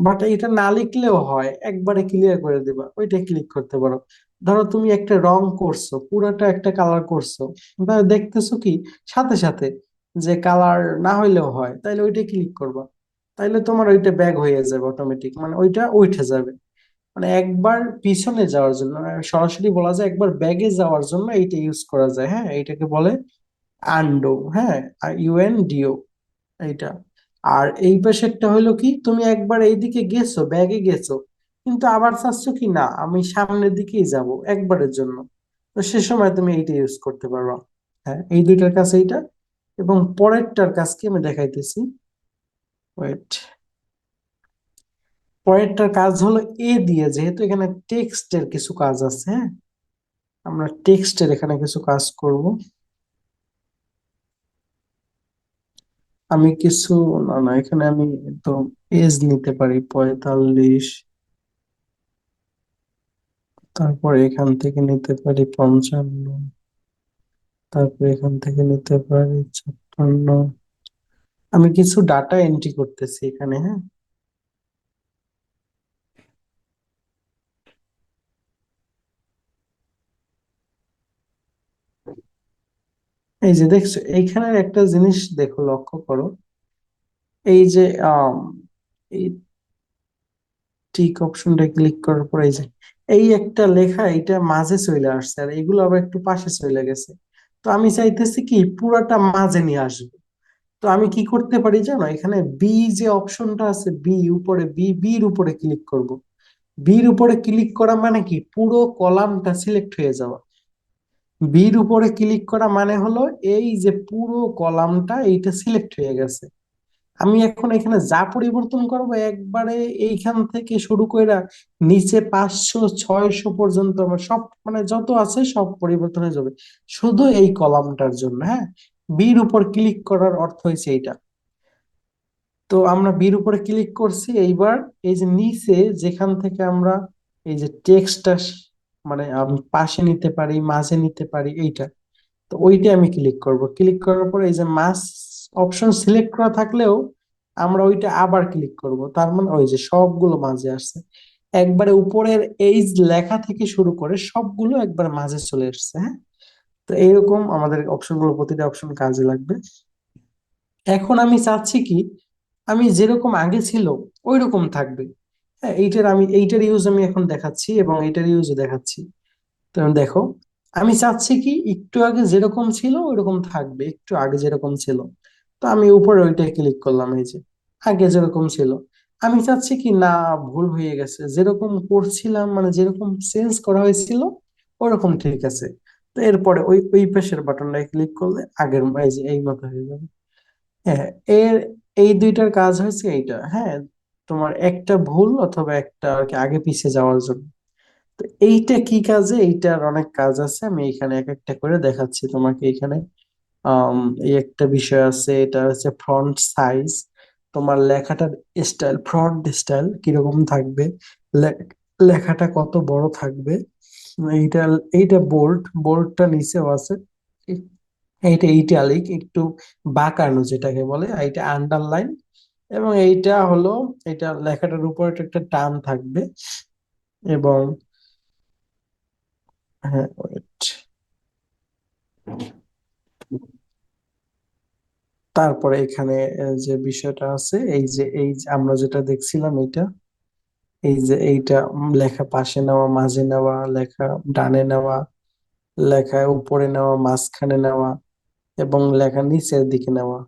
বাট এটা না লিখলেও হয়, একবারে ক্লিয়ার করে দিবা, ওইটা ক্লিক করতে পারো। ধরো তুমি একটা রং করছো, পুরাটা একটা কালার করছো, বা দেখতেছো কি সাথে সাথে যে কালার না হইলেও হয়, তাইলে ওইটা ক্লিক করবা। তাইলে তোমার ওইটা ব্যাগ হয়ে যাবে অটোমেটিক, মানে ওইটা উঠে যাবে। মানে একবার পিছনে যাওয়ার জন্য, মানে সরাসরি বলা যায় একবার ব্যাগে যাওয়ার জন্য এইটা ইউজ করা যায়। হ্যাঁ, এইটাকে বলে আনডো। হ্যাঁ, UNDO এইটা। আর এই পাশেরটা হলো কি, তুমি একবার এইদিকে গেছো, ব্যাগে গেছো, কিন্তু আবার চাচ্ছ কি না আমি সামনের দিকেই যাব একবারের জন্য, তো সে সময় তুমি এইটা ইউজ করতে পারো। হ্যাঁ, এই দুইটার কাছে এইটা। এবং পরেরটার কাজ কি আমি দেখাইতেছি, ওয়েট। পরেরটার কাজ হলো এ দিয়ে, যেহেতু এখানে টেক্সটের কিছু কাজ আছে। হ্যাঁ, আমরা টেক্সটের এখানে কিছু কাজ করব। আমি কিছু, না না, এখানে আমি তো এজ নিতে পারি 45, তারপর এখান থেকে নিতে পারি 55, তারপর এখান থেকে নিতে পারি 56। আমি কিছু ডাটা এন্ট্রি করতেছি এখানে, হ্যাঁ। এই যে দেখছো, এইখানে একটা জিনিস দেখো, লক্ষ্য করো। এই যে এই টিক অপশনটা ক্লিক করার পর এই যে এই একটা লেখা, এটা মাঝে চলে আসছে, আর এগুলো আবার একটু পাশে চলে গেছে। তো আমি চাইতেছি কি পুরাটা মাঝে নিয়ে আসবে। তো আমি কি করতে পারি জানো, এখানে বি যে অপশনটা আছে, বি উপরে, বির উপরে ক্লিক করব। বির উপরে ক্লিক করা মানে কি, পুরো কলামটা সিলেক্ট হয়ে যাওয়া। বির উপরে ক্লিক করা মানে হলো এই যে পুরো কলামটা এইটা সিলেক্ট হয়ে গেছে। আমি এখন এখানে যা পরিবর্তন করব একবারে এইখান থেকে শুরু করে নিচে 500 600 পর্যন্ত আমার সব, মানে যত আছে সব পরিবর্তন হয়ে যাবে, শুধু এই কলামটার জন্য, হ্যাঁ। বির উপর ক্লিক করার অর্থ হয়েছে এইটা। তো আমরা বির উপরে ক্লিক করছি, এইবার এই যে নিচে যেখান থেকে আমরা এই যে টেক্সটটা, মানে আমি পাশে নিতে পারি, মাঝে নিতে পারি, এইটা। তো ওইটা আমি ক্লিক করব। ক্লিক করার পরে এই যে মাস অপশন সিলেক্ট করা থাকলেও আমরা ওইটা আবার ক্লিক করব, তার মানে ওই যে সবগুলো মাঝে আসছে। একবারে উপরের এই লেখা থেকে শুরু করে সবগুলো একবার মাঝে চলে এসেছে, হ্যাঁ। তো এইরকম আমাদের অপশনগুলো, প্রতিটা অপশন কাজে লাগবে। এখন আমি চাচ্ছি কি, আমি যেরকম আগে ছিল ওই রকম থাকবে। হ্যাঁ, এইটার ইউজ আমি এখন দেখাচ্ছি এবং এইটার ইউজ দেখাচ্ছি। তুমি দেখো, আমি চাচ্ছি কি একটু আগে যেরকম ছিল ওইরকম থাকবে, একটু আগে যেরকম ছিল। তো আমি উপরে ওইটাই ক্লিক করলাম, এই যে আগে যেরকম ছিল। আমি চাচ্ছি কি না, ভুল হয়ে গেছে, যেরকম করছিলাম মানে যেরকম চেঞ্জ করা হয়েছিল ওরকম ঠিক আছে। তো এরপরে ওই ওই পাশের বাটনটায় ক্লিক করলে আগের এই যে এই মতো হয়ে যাবে। হ্যাঁ, এর এই দুইটার কাজ হয়েছে এইটা, হ্যাঁ। তোমার একটা ভুল অথবা একটা আর কি আগে পিছিয়ে যাওয়ার জন্য। তো এইটা কি কাজে, এইটার অনেক কাজ আছে, আমি এখানে এক একটা করে দেখাচ্ছি তোমাকে। এখানে আম, এই একটা বিষয় আছে, এটা হচ্ছে ফন্ট সাইজ। তোমার লেখাটার স্টাইল, ফন্ট স্টাইল কিরকম থাকবে, লে- লেখাটা কত বড় থাকবে। এইটা এইটা বোল্ডটা নিচেও আছে। এইটা ইটালিক, একটু বাঁকানো যেটাকে বলে, আর এইটা আন্ডারলাইন। এবং এইটা হলো, এটা লেখাটার উপর একটা টান থাকবে। এবং হ্যাঁ, wait, তারপরে এখানে যে বিষয়টা আছে, এই যে আমরা যেটা দেখছিলাম এইটা, এই যে এইটা লেখা পাশে নেওয়া, মাঝে নেওয়া, লেখা ডানে নেওয়া, লেখা উপরে নেওয়া, মাঝখানে নেওয়া, এবং লেখা নিচের দিকে নেওয়া,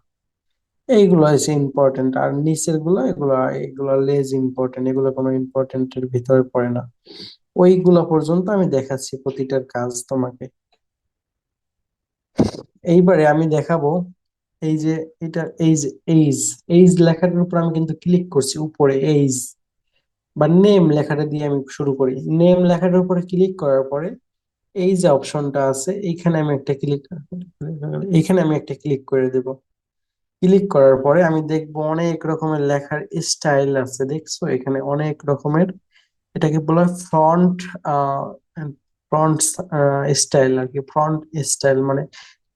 এইগুলো হচ্ছে ইম্পর্টেন্ট। আর নিচের গুলো, এগুলো এগুলো লেস ইম্পর্টেন্ট, এগুলো কোনো ইম্পর্টেন্টের ভিতরে পড়ে না। ওইগুলো পর্যন্ত আমি দেখাচ্ছি প্রতিটার কাজ তোমাকে। এইবারে আমি দেখাবো এই যে এটা, এই যে এইজ, এইজ লেখাটার উপর আমি কিন্তু ক্লিক করছি উপরে, এইজ বা নেম লেখাটা দিয়ে আমি শুরু করি। নেম লেখাটার উপরে ক্লিক করার পরে এই যে অপশনটা আছে, এইখানে আমি একটা ক্লিক, এইখানে আমি একটা ক্লিক করে দেব। ক্লিক করার পরে আমি দেখবো অনেক রকমের লেখার স্টাইল আছে, দেখছো এখানে অনেক রকমের। এটাকে বলা হয় ফ্রন্ট, ফ্রন্ট স্টাইল আর কি। ফ্রন্ট স্টাইল মানে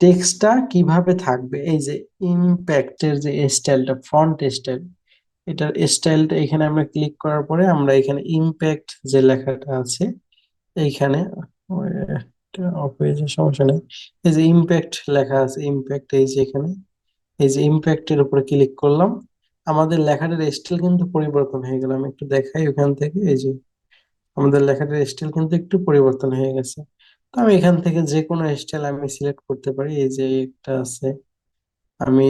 টেক্সটটা কিভাবে থাকবে, এই যে ইম্প্যাক্টের যে স্টাইলটা, ফ্রন্ট স্টাইল, এটার স্টাইলটা এখানে আমরা ক্লিক করার পরে আমরা এখানে ইম্প্যাক্ট যে লেখাটা আছে এইখানে, অফ হয়ে যায়, সমস্যা নেই। এই যে ইম্প্যাক্ট লেখা আছে, ইম্প্যাক্ট এই যে এখানে, এই যে ইম্প্যাক্টের উপরে ক্লিক করলাম, আমাদের লেখাটার স্টাইল কিন্তু পরিবর্তন হয়ে গেল। আমি একটু দেখাই ওখান থেকে, এই যে আমাদের লেখাটার স্টাইল কিন্তু একটু পরিবর্তন হয়ে গেছে। তো আমি এখান থেকে যে কোনো স্টাইল আমি সিলেক্ট করতে পারি, এই যে একটা আছে, আমি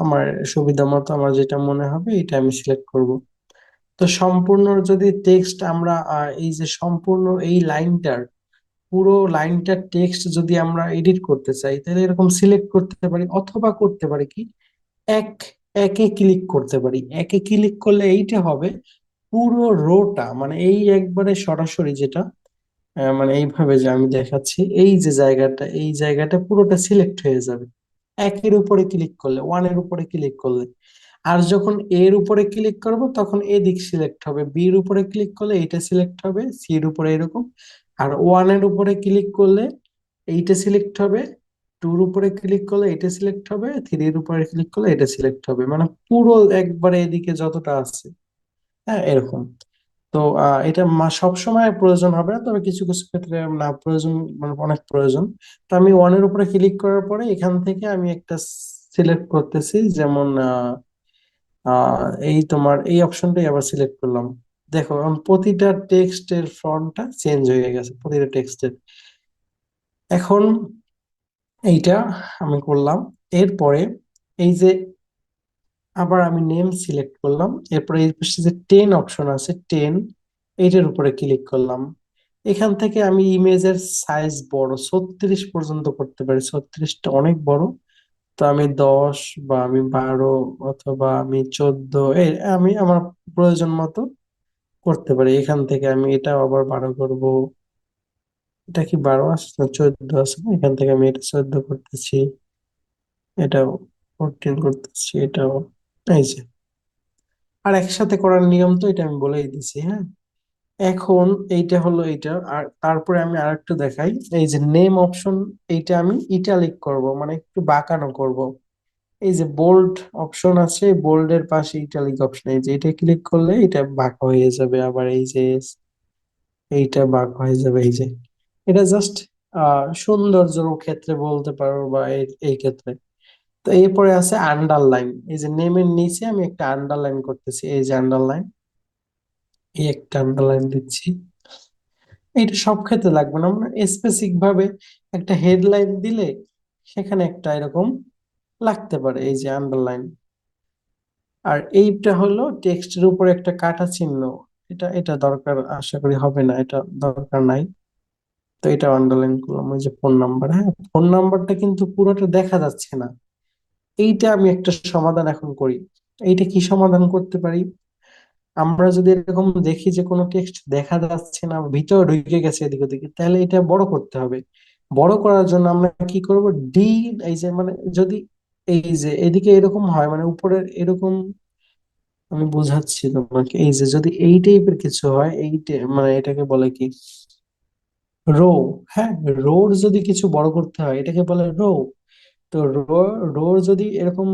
আমার সুবিধা মতো আমার যেটা মনে হবে এটা আমি সিলেক্ট করব। তো সম্পূর্ণ যদি টেক্সট আমরা এই যে সম্পূর্ণ এই লাইনটার, পুরো লাইনটার টেক্সট যদি আমরা এডিট করতে চাই, তাহলে এরকম সিলেক্ট করতে পারি, অথবা করতে পারি কি, এক একে ক্লিক করতে পারি। একে ক্লিক করলে এইটা হবে পুরো রোটা, মানে এই একবারে সরাসরি যেটা, মানে এইভাবে যে আমি দেখাচ্ছি, এই যে জায়গাটা, এই জায়গাটা পুরোটা সিলেক্ট হয়ে যাবে। একের উপরে ক্লিক করলে, ওয়ানের উপরে ক্লিক করলে। আর যখন এর উপরে ক্লিক করব তখন এদিক সিলেক্ট হবে, বির উপরে ক্লিক করলে এইটা সিলেক্ট হবে, সির উপরে এরকম। আর ওয়ানের উপরে ক্লিক করলে এইটা সিলেক্ট হবে, টুর উপরে ক্লিক করলে এটা সিলেক্ট হবে, থ্রির উপরে ক্লিক করলে এটা সিলেক্ট হবে, মানে পুরো একবারে এদিকে যতটা আছে, হ্যাঁ এরকম। তো এটা সব সময় প্রয়োজন হবে না, তবে কিছু কিছু ক্ষেত্রে না প্রয়োজন, মানে অনেক প্রয়োজন। তো আমি ওয়ানের উপরে ক্লিক করার পরে এখান থেকে আমি একটা সিলেক্ট করতেছি, যেমন এই তোমার এই অপশনটাই আবার সিলেক্ট করলাম। দেখো এখন প্রতিটা টেক্সটের ফন্টটা চেঞ্জ হয়ে গেছে, প্রতিটা টেক্সটের। এখন এইটা আমি করলাম। এরপরে এই যে আবার আমি নেম সিলেক্ট করলাম, এরপরে এই পাশে যে 10 অপশন আছে, 10 এইটার উপরে ক্লিক করলাম। এখান থেকে আমি ইমেজের সাইজ বড় 36 পর্যন্ত করতে পারি, 36টা অনেক বড়। তো আমি 10 বা আমি 12 অথবা আমি 14, আমি আমার প্রয়োজন মতো করতে পারি। এখান থেকে আমি এটা আবার 12 করব। এটা কি 12 আছে না 14 আছে না, এখান থেকে আমি এটা 14 করতেছি, এটাও 14 করতেছি, এটাও। এই যে, আর একসাথে করার নিয়ম তো এটা আমি বলেই দিছি, হ্যাঁ। এখন এইটা হলো এইটা, আর তারপরে আমি আরেকটু দেখাই। এই যে নেম অপশন, এইটা আমি ইটালিক করব, মানে একটু বাঁকানো করব। এই যে বোল্ড অপশন আছে, বোল্ড এর পাশে ইটালিক অপশন, এই যে এটা ক্লিক করলে এটা বাঁকা হয়ে যাবে, আবার এই যে এইটা বাঁকা হয়ে যাবে, এই যে। এটা জাস্ট সৌন্দর্যের ক্ষেত্রে বলতে পারো, বা এই ক্ষেত্রে। তো এরপরে আছে আন্ডারলাইন। এই যে নেমের নিচে আমি একটা আন্ডারলাইন করতেছি, এই যে আন্ডারলাইন, এই একটা আন্ডারলাইন দিচ্ছি। এটা সব ক্ষেত্রে লাগবে না, আমরা স্পেসিফিক ভাবে একটা হেডলাইন দিলে সেখানে একটা এরকম লাগতে পারে, এই যে আন্ডারলাইন। আর এইটা হলো টেক্সটের উপর একটা কাটা চিহ্ন, এটা এটা দরকার আশা করি হবে না, এটা দরকার নাই। তো এটা আন্ডারলাইন করলাম। ওই যে ফোন নাম্বার, হ্যাঁ ফোন নাম্বারটা কিন্তু পুরোটা দেখা যাচ্ছে না। এইটা আমি একটা সমাধান এখন করি। এইটা কি সমাধান করতে পারি? আমরা যদি এরকম দেখি যে কোনো টেক্সট দেখা যাচ্ছে না, ভিতরে ঢুকে গেছে এদিক ওদিকে, তাহলে এটা বড় করতে হবে। বড় করার জন্য আমরা কি করব, ডি, এই যে মানে যদি এই যে এদিকে এরকম হয়, মানে উপরের এরকম, আমি বোঝাচ্ছি তোমাকে। এই যে যদি এই টাইপের কিছু হয়, মানে এটাকে বলে কি, রো। হ্যাঁ, রোর যদি কিছু বড় করতে হয় এটাকে বলে রো। তো রোর যদি এরকম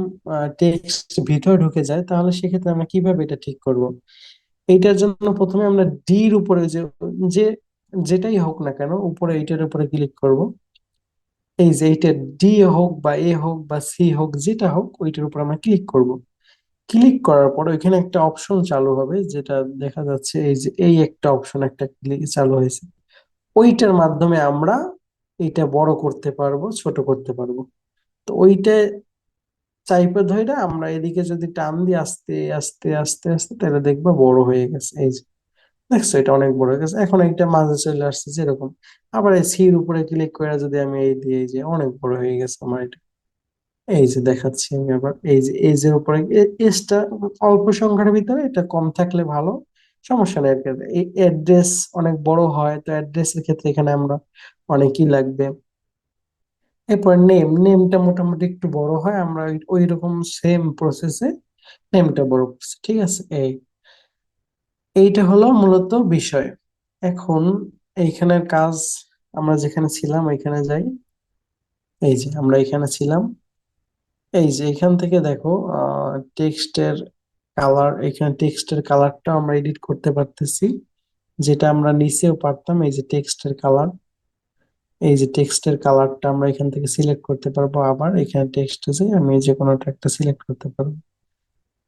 টেক্সট ভিতরে ঢুকে যায়, তাহলে সেক্ষেত্রে আমরা কিভাবে এটা ঠিক করব? এইটার জন্য প্রথমে আমরা ডির উপরে যে যেটাই হোক না কেন, উপরে এইটার উপরে ক্লিক করব। এই যে এইটা ডি হোক বা এ হোক বা সি হোক, যেটা হোক ওইটার উপর আমরা ক্লিক করব। ক্লিক করার পর ওইখানে একটা অপশন চালু হবে, যেটা দেখা যাচ্ছে, এই যে এই একটা অপশন একটা চালু হয়েছে। ওইটার মাধ্যমে আমরা এটা বড় করতে পারবো, ছোট করতে পারবো। তো ওইটা চাইপে ধরে আমরা এদিকে যদি টান দিই আস্তে আস্তে আস্তে আস্তে, তাহলে দেখবো বড় হয়ে গেছে, এই যে দেখছো এটা অনেক বড় হয়ে গেছে। এখন এইটা মাঝে চলে আসছে যেরকম। আবার এই সির উপরে ক্লিক করে যদি আমি এই দিই, এই যে অনেক বড় হয়ে গেছে আমার এটা। এই যে দেখাচ্ছি আমি আবার, এই যে এজ এর উপরে এজটা অল্প সংখ্যার ভিতরে এটা কম থাকলে ভালো, সমস্যা নেই আর কি। এই অ্যাড্রেস অনেক বড় হয়, তো অ্যাড্রেসের ক্ষেত্রে এখানে আমরা অনেকই লাগবে। এরপর নেমটা মোটামুটি একটু বড় হয়, আমরা ওই রকম সেম প্রসেসে নেমটা বড় করছি, ঠিক আছে। এইটা হলো মূলত বিষয়। এখন এইখানের কাজ, আমরা যেখানে ছিলাম ওইখানে যাই। এই যে আমরা এখানে ছিলাম, এই যে এখান থেকে দেখো টেক্সটের কালার, এখানে টেক্সটের কালারটা আমরা এডিট করতে পারতেছি, যেটা আমরা নিচেও পারতাম। এই যে টেক্সটের কালার, এই যে টেক্সটের কালারটা আমরা এখান থেকে সিলেক্ট করতে পারবো। আবার এখানে টেক্সটে যে আমি যে কোনো একটা সিলেক্ট করতে পারবো।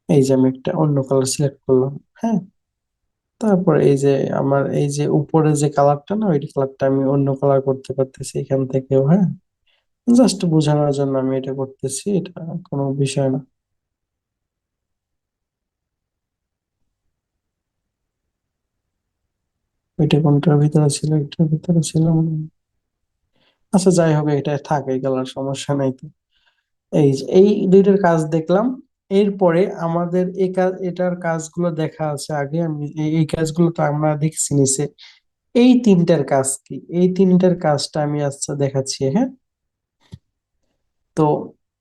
এই যে আমি একটা অন্য কালার সিলেক্ট করলাম, হ্যাঁ। তারপর এই যে আমার এই যে উপরে যে কালারটা না, ওই কালারটা আমি অন্য কালার করতে পারতেছি এখান থেকেও, হ্যাঁ। জাস্ট বোঝানোর জন্য আমি এটা করতেছি, এটা কোনো বিষয় না। ওইটা কোনটার ভিতরে ছিল, এটার ভিতরে ছিল মনে হয়। আচ্ছা যাই হোক, এটা থাক, এই কালার সমস্যা নাই তো। এই যে এই দুইটার কাজ দেখলাম। এরপরে আমাদের এই কাজ, এটার কাজগুলো দেখা আছে আগে, আমি এই কাজগুলো তো আমরা দেখছি নিচে। এই তিনটার কাজ কি, এই তিনটার কাজটা আমি আচ্ছা দেখাচ্ছি, হ্যাঁ। তো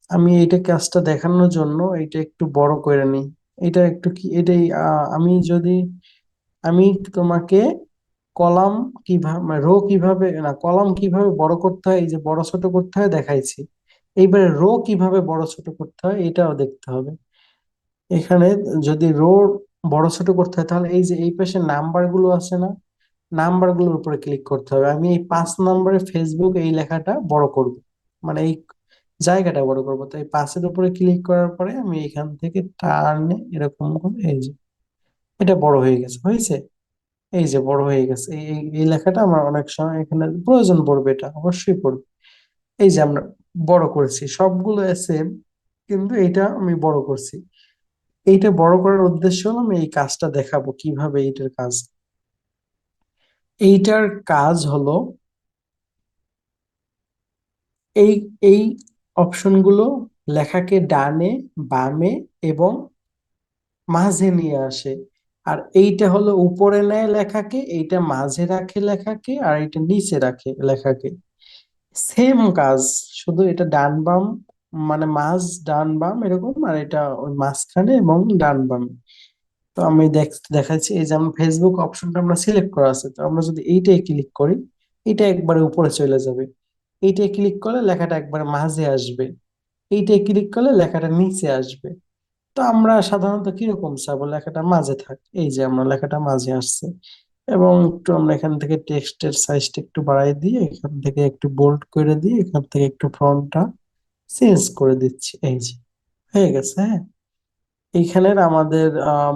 আমি এইটা কাজটা দেখানোর জন্য এটা একটু বড় করে নিই। এটা একটু কি এটাই আমি যদি আমি তোমাকে কলাম কিভাবে রো কিভাবে না কলাম কিভাবে বড় করতে হয় এই যে বড় ছোট করতে হয় দেখাইছি। এইবারে রো কিভাবে বড় ছোট করতে হয় এটাও দেখতে হবে। এখানে যদি রো বড় ছোট করতে হয় তাহলে এই যে এই পাশে নাম্বার গুলো আছে না, নাম্বার গুলোর উপরে ক্লিক করতে হবে। আমি এই 5 নম্বরে ফেসবুক এই লেখাটা বড় করব, মানে এই জায়গাটা বড় করব। তো এই 5-এর উপরে ক্লিক করার পরে আমি এখান থেকে টার্নে এরকম করে এই যে এটা বড় হয়ে গেছে, হয়েছে। এই যে বড় হয়ে গেছে, এই লেখাটা আমার অনেক সময় এখানে প্রয়োজন পড়বে, এটা অবশ্যই পড়বে। এই যে আমরা বড় করেছি, সবগুলো সেম, কিন্তু এটা আমি বড় করছি। এইটা বড় করার উদ্দেশ্য হলো আমি এই কাজটা দেখাবো কিভাবে এইটার কাজ। এইটার কাজ হলো এই এই অপশনগুলো লেখাকে ডানে, বামে এবং মাঝে নিয়ে আসে। আর এইটা হলো উপরে নেয় লেখাকে, এইটা মাঝে রাখে লেখাকে, আর এইটা নিচে রাখে লেখাকে। সেম কাজ, শুধু এটা ডান বাম, মানে মাঝ ডান বাম এরকম, আর এটা ওই মাঝখানে এবং ডান বামে। তো আমি দেখাচ্ছি, এই যে আমরা ফেসবুক অপশনটা আমরা সিলেক্ট করা আছে, তো আমরা যদি এইটাই ক্লিক করি এটা একবারে উপরে চলে যাবে। এইটাই ক্লিক করলে লেখাটা একবারে মাঝে আসবে। এইটাই ক্লিক করলে লেখাটা নিচে আসবে। তো আমরা সাধারণত কিরকম চাবো লেখাটা মাঝে থাক, এই যে আমরা লেখাটা মাঝে আসছে। এবং একটু আমরা এখান থেকে টেক্সটের সাইজটা একটু বাড়াই দিয়ে এখান থেকে একটু বোল্ড করে দিয়ে এখান থেকে একটু ফন্টটা চেঞ্জ করে দিচ্ছি, এই যে হয়ে গেছে। হ্যাঁ, এইখানের আমাদের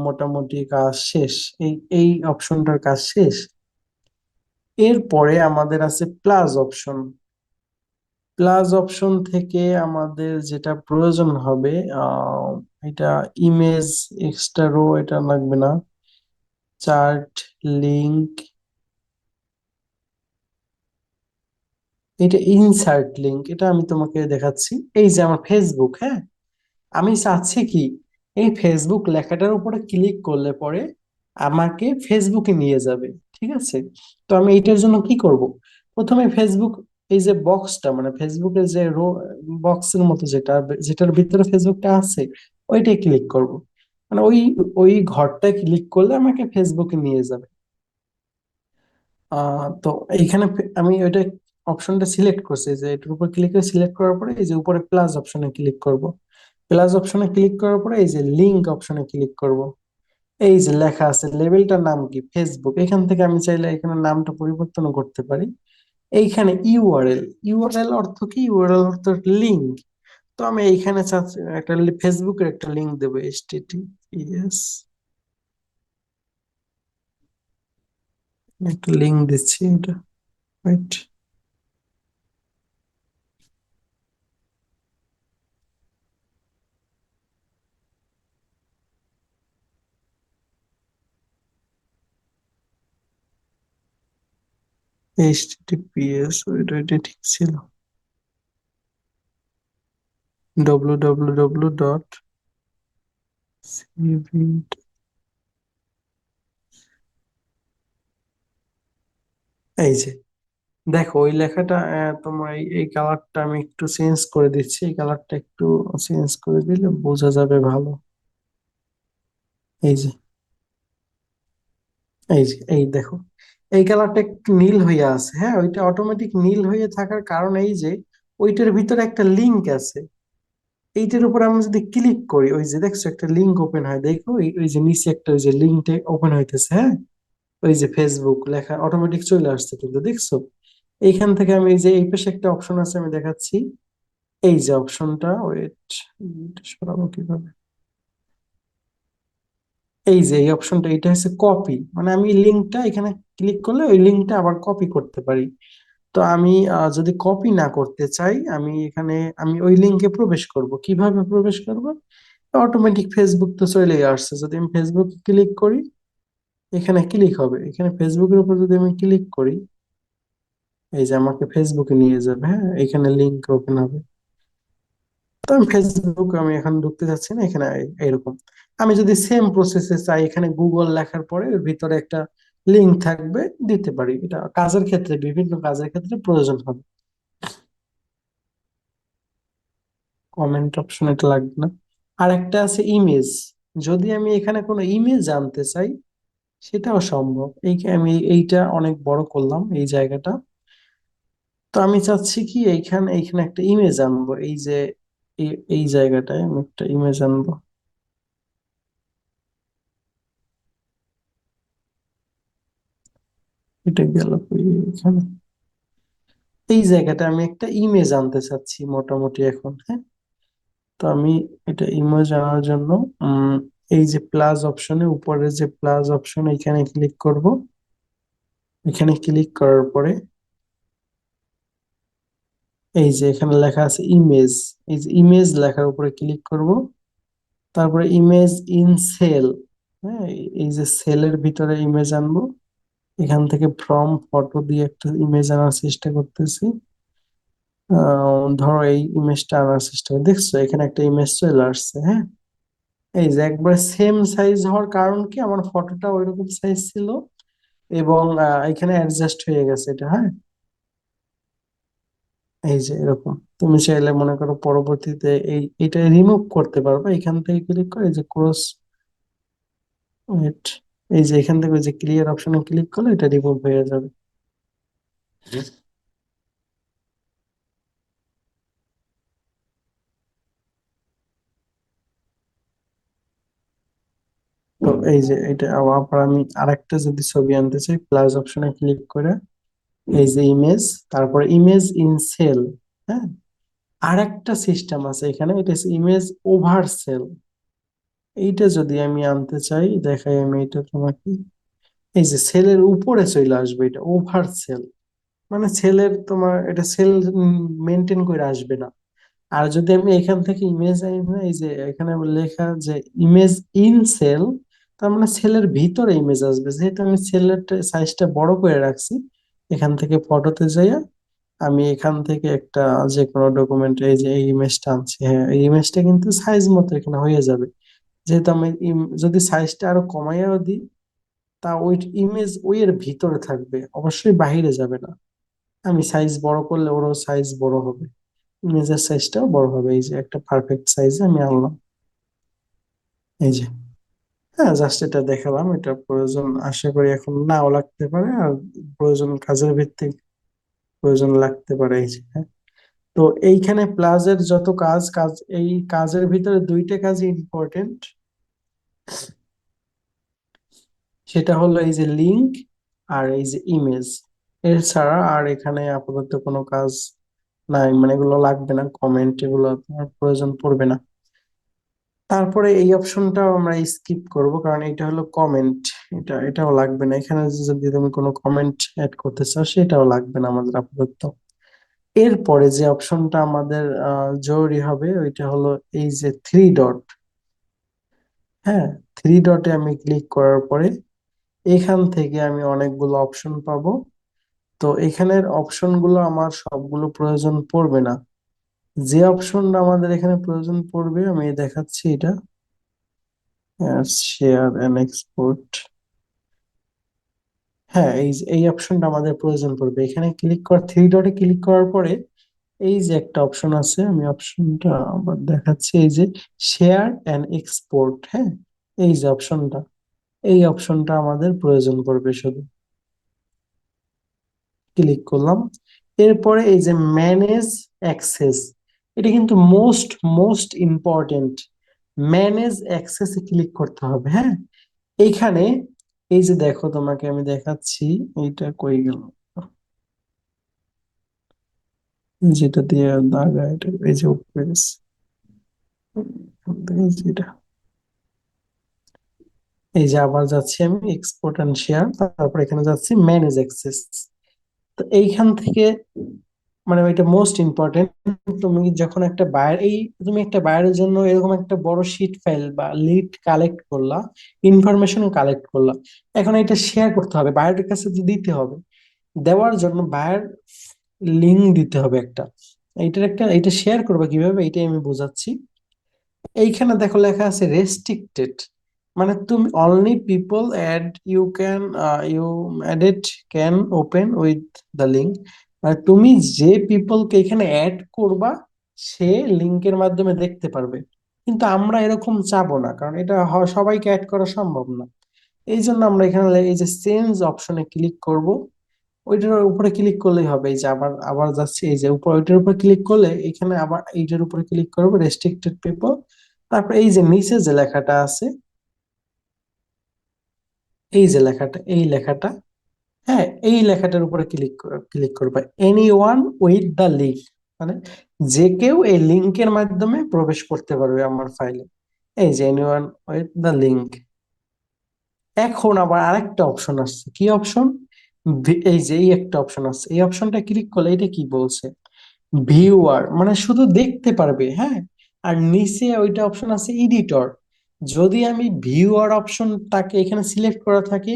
মোটামুটি কাজ শেষ। এই এই অপশনটার কাজ শেষ। এরপরে আমাদের আছে প্লাস অপশন। প্লাস অপশন থেকে আমাদের যেটা প্রয়োজন হবে আহ এটা ইমেজ এক্সট্রা রো, এটা লাগবে না। চার্ট, লিংক, এটা ইনসার্ট লিংক, এটা আমি তোমাকে দেখাচ্ছি। এই যে আমার ফেসবুক, হ্যাঁ, আমি চাচ্ছি কি এই ফেসবুক লেখাটার উপরে ক্লিক করলে পরে আমাকে ফেসবুকে নিয়ে যাবে, ঠিক আছে। তো আমি এইটার জন্য কি করব, প্রথমে ফেসবুক, এই যে বক্সটা মানে ফেসবুকের যে রো বক্সের মতো যেটা যেটার ভিতরে ফেসবুকটা আছে ওইটাই ক্লিক করব। মানে ওই ওই ঘরটায় ক্লিক করলে আমাকে ফেসবুকে নিয়ে যাবে। তো এইখানে আমি ওইটা অপশনটা সিলেক্ট করছি, যে এটার উপর ক্লিক করে সিলেক্ট করার পরে এই যে উপরে প্লাস অপশনে ক্লিক করব। প্লাস অপশনে ক্লিক করার পরে এই যে লিংক অপশনে ক্লিক করব। এই যে লেখা আছে লেভেলটার নাম কি ফেসবুক, এখান থেকে আমি চাইলে এখানে নামটা পরিবর্তন করতে পারি। এইখানে ইউআরএল, ইউআরএল অর্থ কি, ইউআরএল অর্থ লিংক। তো আমি এইখানে একটা ফেসবুকের একটা লিংক দেবো, HTTPS, একটা লিংক দিচ্ছি এটা, রাইট। HTTPS ওইটা ঠিক ছিল, www.cv, এই যে দেখো ওই লেখাটা তোমার এই কালারটা আমি একটু চেঞ্জ করে দিচ্ছি, এই কালারটা একটু চেঞ্জ করে দিলে বোঝা যাবে ভালো। এই যে এই দেখো এই কালারটা একটু নীল হয়ে আছে, হ্যাঁ ওইটা অটোমেটিক নীল হয়ে থাকার কারণ এই যে ওইটার ভিতরে একটা লিংক আছে। এইটার উপর আমি যদি ক্লিক করি ওই যে দেখছো একটা লিংক ওপেন হয়, দেখো ওই যে নিচে একটা ওই যে লিঙ্কটা ওপেন হইতেছে, হ্যাঁ ওই যে ফেসবুক লেখা অটোমেটিক চলে আসছে, কিন্তু দেখছো এইখান থেকে আমি এই যে এই পাশে একটা অপশন আছে আমি দেখাচ্ছি। এই যে অপশনটা, ওয়েট, সরাবো কিভাবে, এই যে এই অপশনটা এটা হচ্ছে কপি, মানে আমি লিঙ্কটা এখানে ক্লিক করলে ওই লিঙ্কটা আবার কপি করতে পারি। তো আমি যদি কপি না করতে চাই আমি এখানে আমি ওই লিঙ্কে প্রবেশ করব, কিভাবে প্রবেশ করব, অটোমেটিক ফেসবুক তো চলেই আসছে, যদি আমি ফেসবুক ক্লিক করি এখানে ক্লিক হবে, এখানে ফেসবুকের উপর যদি আমি ক্লিক করি এই যে আমাকে ফেসবুকে নিয়ে যাবে, হ্যাঁ এখানে লিঙ্ক ওপেন হবে। তো আমি ফেসবুক আমি এখন ঢুকতে যাচ্ছি না এখানে, এরকম। আমি যদি সেম প্রসেসে চাই এখানে গুগল লেখার পরে এর ভিতরে একটা লিংক থাকবে, দিতে পারি। এটা কাজের ক্ষেত্রে বিভিন্ন কাজের ক্ষেত্রে প্রয়োজন হবে। কমেন্ট অপশন এটা লাগবে না। আর একটা আছে ইমেজ, যদি আমি এখানে কোনো ইমেজ আনতে চাই সেটাও সম্ভব। আমি এইটা অনেক বড় করলাম এই জায়গাটা। তো আমি চাচ্ছি কি এইখানে এইখানে একটা ইমেজ আনবো, এই যে এই জায়গাটায় আমি একটা ইমেজ আনবো। এটা গেল কই? এখানে এই জায়গাটা আমি একটা ইমেজ আনতে চাচ্ছি মোটামুটি এখন, হ্যাঁ। তো আমি এটা ইমেজ আনার জন্য উম এই যে প্লাস অপশনে, উপরে যে প্লাস অপশন, এখানে ক্লিক করব। এখানে ক্লিক করার পরে এই যে এখানে লেখা আছে ইমেজ, এই যে ইমেজ লেখার উপরে ক্লিক করব। তারপরে ইমেজ ইন সেল, হ্যাঁ, এই যে সেলের ভিতরে ইমেজ আনবো। এখান থেকে ফ্রম ফটো দিয়ে একটা ইমেজ আনার চেষ্টা করতেছি। ধরো এই ইমেজটা আনার চেষ্টা করি, দেখছো এখানে একটা ইমেজ চলে আসছে, হ্যাঁ। এই যে একবার সেম সাইজ হওয়ার কারণ কি, আমার ফটোটা ওইরকম সাইজ ছিল এবং এখানে অ্যাডজাস্ট হয়ে গেছে এটা, হ্যাঁ। এই যে এরকম তুমি চাইলে মনে করো পরবর্তীতে এটা রিমুভ করতে পারবে, এখান থেকে ক্লিক করে এই যে ক্রস, এই যে এখান থেকে ওই যে ক্লিয়ার অপশনে ক্লিক করলে এটা রিমুভ হয়ে যাবে। তো এই যে এটা আবার আমি আরেকটা যদি ছবি আনতে চাই, প্লাস অপশনে ক্লিক করে এই যে ইমেজ, তারপরে ইমেজ ইন সেল, হ্যাঁ। আরেকটা সিস্টেম আছে এখানে, এটা ইমেজ ওভার সেল। এইটা যদি আমি আনতে চাই, দেখাই আমি এটা তোমাকে। এই যে সেলের উপরে চলে আসবে, এটা ওভার সেল, মানে সেলের তোমার এটা সেল মেনটেন করে আসবে না। আর যদি আমি এখান থেকে ইমেজ এই যে এখানে লেখা যে ইমেজ ইন সেল, তার মানে সেলের ভিতরে ইমেজ আসবে। যেহেতু আমি সেলের সাইজটা বড় করে রাখছি, এখান থেকে ফটোতে যাইয়া আমি এখান থেকে একটা যে কোনো ডকুমেন্ট, এই যে এই ইমেজটা আনছি, হ্যাঁ এই ইমেজটা কিন্তু সাইজ মতো এখানে হয়ে যাবে। যেহেতু আমি যদি সাইজটা আরো কমাইয়াও দিই, তা ওই ইমেজ ওই এর ভিতরে থাকবে, অবশ্যই বাহিরে যাবে না। আমি সাইজ বড় করলে ওরও সাইজ বড় হবে, ইমেজের সাইজটাও বড় হবে। এই যে একটা পারফেক্ট সাইজে আমি আনলাম, এই যে, হ্যাঁ জাস্ট এটা দেখালাম। এটা প্রয়োজন আশা করি এখন নাও লাগতে পারে, আর প্রয়োজন কাজের ভিত্তিক প্রয়োজন লাগতে পারে, এই যে, হ্যাঁ। তো এইখানে প্লাজের যত কাজ কাজ এই কাজের ভিতরে দুইটা কাজই ইম্পর্টেন্ট। সেটা হলো এই যে লিংক আর এই যে ইমেজ। এছাড়া আর এখানে আপাতত কোনো কাজ নাই, মানে এগুলো লাগবে না, কমেন্ট এগুলো তোমার প্রয়োজন পড়বে না। তারপরে এই অপশনটাও আমরা স্কিপ করব, কারণ এটা হলো কমেন্ট, এটাও লাগবে না এখানে। যদি তুমি কোনো কমেন্ট অ্যাড করতে চাও সেটাও লাগবে না আমাদের আপাতত। এরপরে যে অপশনটা আমাদের জরুরি হবে ওইটা হলো এই যে থ্রি ডট, হ্যাঁ। থ্রি ডটে আমি ক্লিক করার পরে এখান থেকে আমি অনেকগুলো অপশন পাবো। তো এখানের অপশনগুলো আমার সবগুলো প্রয়োজন পড়বে না। যে অপশনটা আমাদের এখানে প্রয়োজন পড়বে আমি দেখাচ্ছি এটা, শেয়ার এন্ড এক্সপোর্ট। হ্যাঁ এই অপশনটা আমাদের প্রয়োজন পড়বে। এখানে ক্লিক কর, থ্রি ডটে ক্লিক করার পরে এই যে একটা অপশন আছে, আমি অপশনটা আবার দেখাচ্ছি, এই যে শেয়ার এন্ড এক্সপোর্ট, হ্যাঁ। এই যে অপশনটা, এই অপশনটা আমাদের প্রয়োজন পড়বে শুধু। ক্লিক করলাম। এরপরে এই যে ম্যানেজ অ্যাক্সেস, এটা কিন্তু মোস্ট মোস্ট ইম্পর্টেন্ট। ম্যানেজ অ্যাক্সেসে ক্লিক করতে হবে, হ্যাঁ। এইখানে এই যে দেখো তোমাকে আমি দেখাচ্ছি, এইটা কই গেল, যেটা দিয়ে দাগা, এটা এই যে উপরে গেছে। এই যে এটা, এই যে আবার যাচ্ছি আমি এক্সপোর্ট এন্ড শেয়ার, তারপর এখানে যাচ্ছি ম্যানেজ অ্যাক্সেস। তো এইখান থেকে মানে এটা মোস্ট ইম্পর্টেন্ট। তুমি যখন একটা বায়ার তুমি একটা বায়ারের জন্য এরকম একটা বড় শিট ফাইল বা লিড কালেক্ট করলা, ইনফরমেশন কালেক্ট করলা, এখন এটা শেয়ার করতে হবে, বায়ারের কাছে তো দিতে হবে। দেওয়ার জন্য বায়ার লিঙ্ক দিতে হবে একটা। এটা শেয়ার করবে কিভাবে, এটাই আমি বোঝাচ্ছি। এইখানে দেখো লেখা আছে রেস্ট্রিক্টেড, মানে তুমি only people add you can you added can open with the link. মানে তুমি যে পিপলকে এখানে অ্যাড করবা সে লিঙ্কের মাধ্যমে দেখতে পারবে। কিন্তু আমরা এরকম চাবো না, কারণ এটা সবাইকে অ্যাড করা সম্ভব না। এই জন্য আমরা এখানে এই যে চেঞ্জ অপশনে ক্লিক করব। ওইটার উপরে ক্লিক করলেই হবে। এই যে আবার আবার যাচ্ছে, এই যে উপর ওইটার উপর ক্লিক করলে এখানে আবার এইটার উপরে ক্লিক করবো, রেস্ট্রিক্টেড পিপল। তারপর এই যে নিচে যে লেখাটা আছে, এই যে লেখাটা, এই লেখাটা, হ্যাঁ, এই লেখাটার উপরে ক্লিক করবে, any one with the link, মানে যে কেউ এই লিঙ্কের মাধ্যমে প্রবেশ করতে পারবে আমার ফাইলে। এই যে any one with the link. এখন আবার আরেকটা অপশন আসছে, কি অপশন? এই যে এই একটা অপশন আছে, এই অপশনটা ক্লিক করলে এটা কি বলছে, ভিউয়ার, মানে শুধু দেখতে পারবে, হ্যাঁ। আর নিচে ওইটা অপশন আছে এডিটর। যদি আমি ভিউয়ার অপশনটাকে এখানে সিলেক্ট করা থাকে,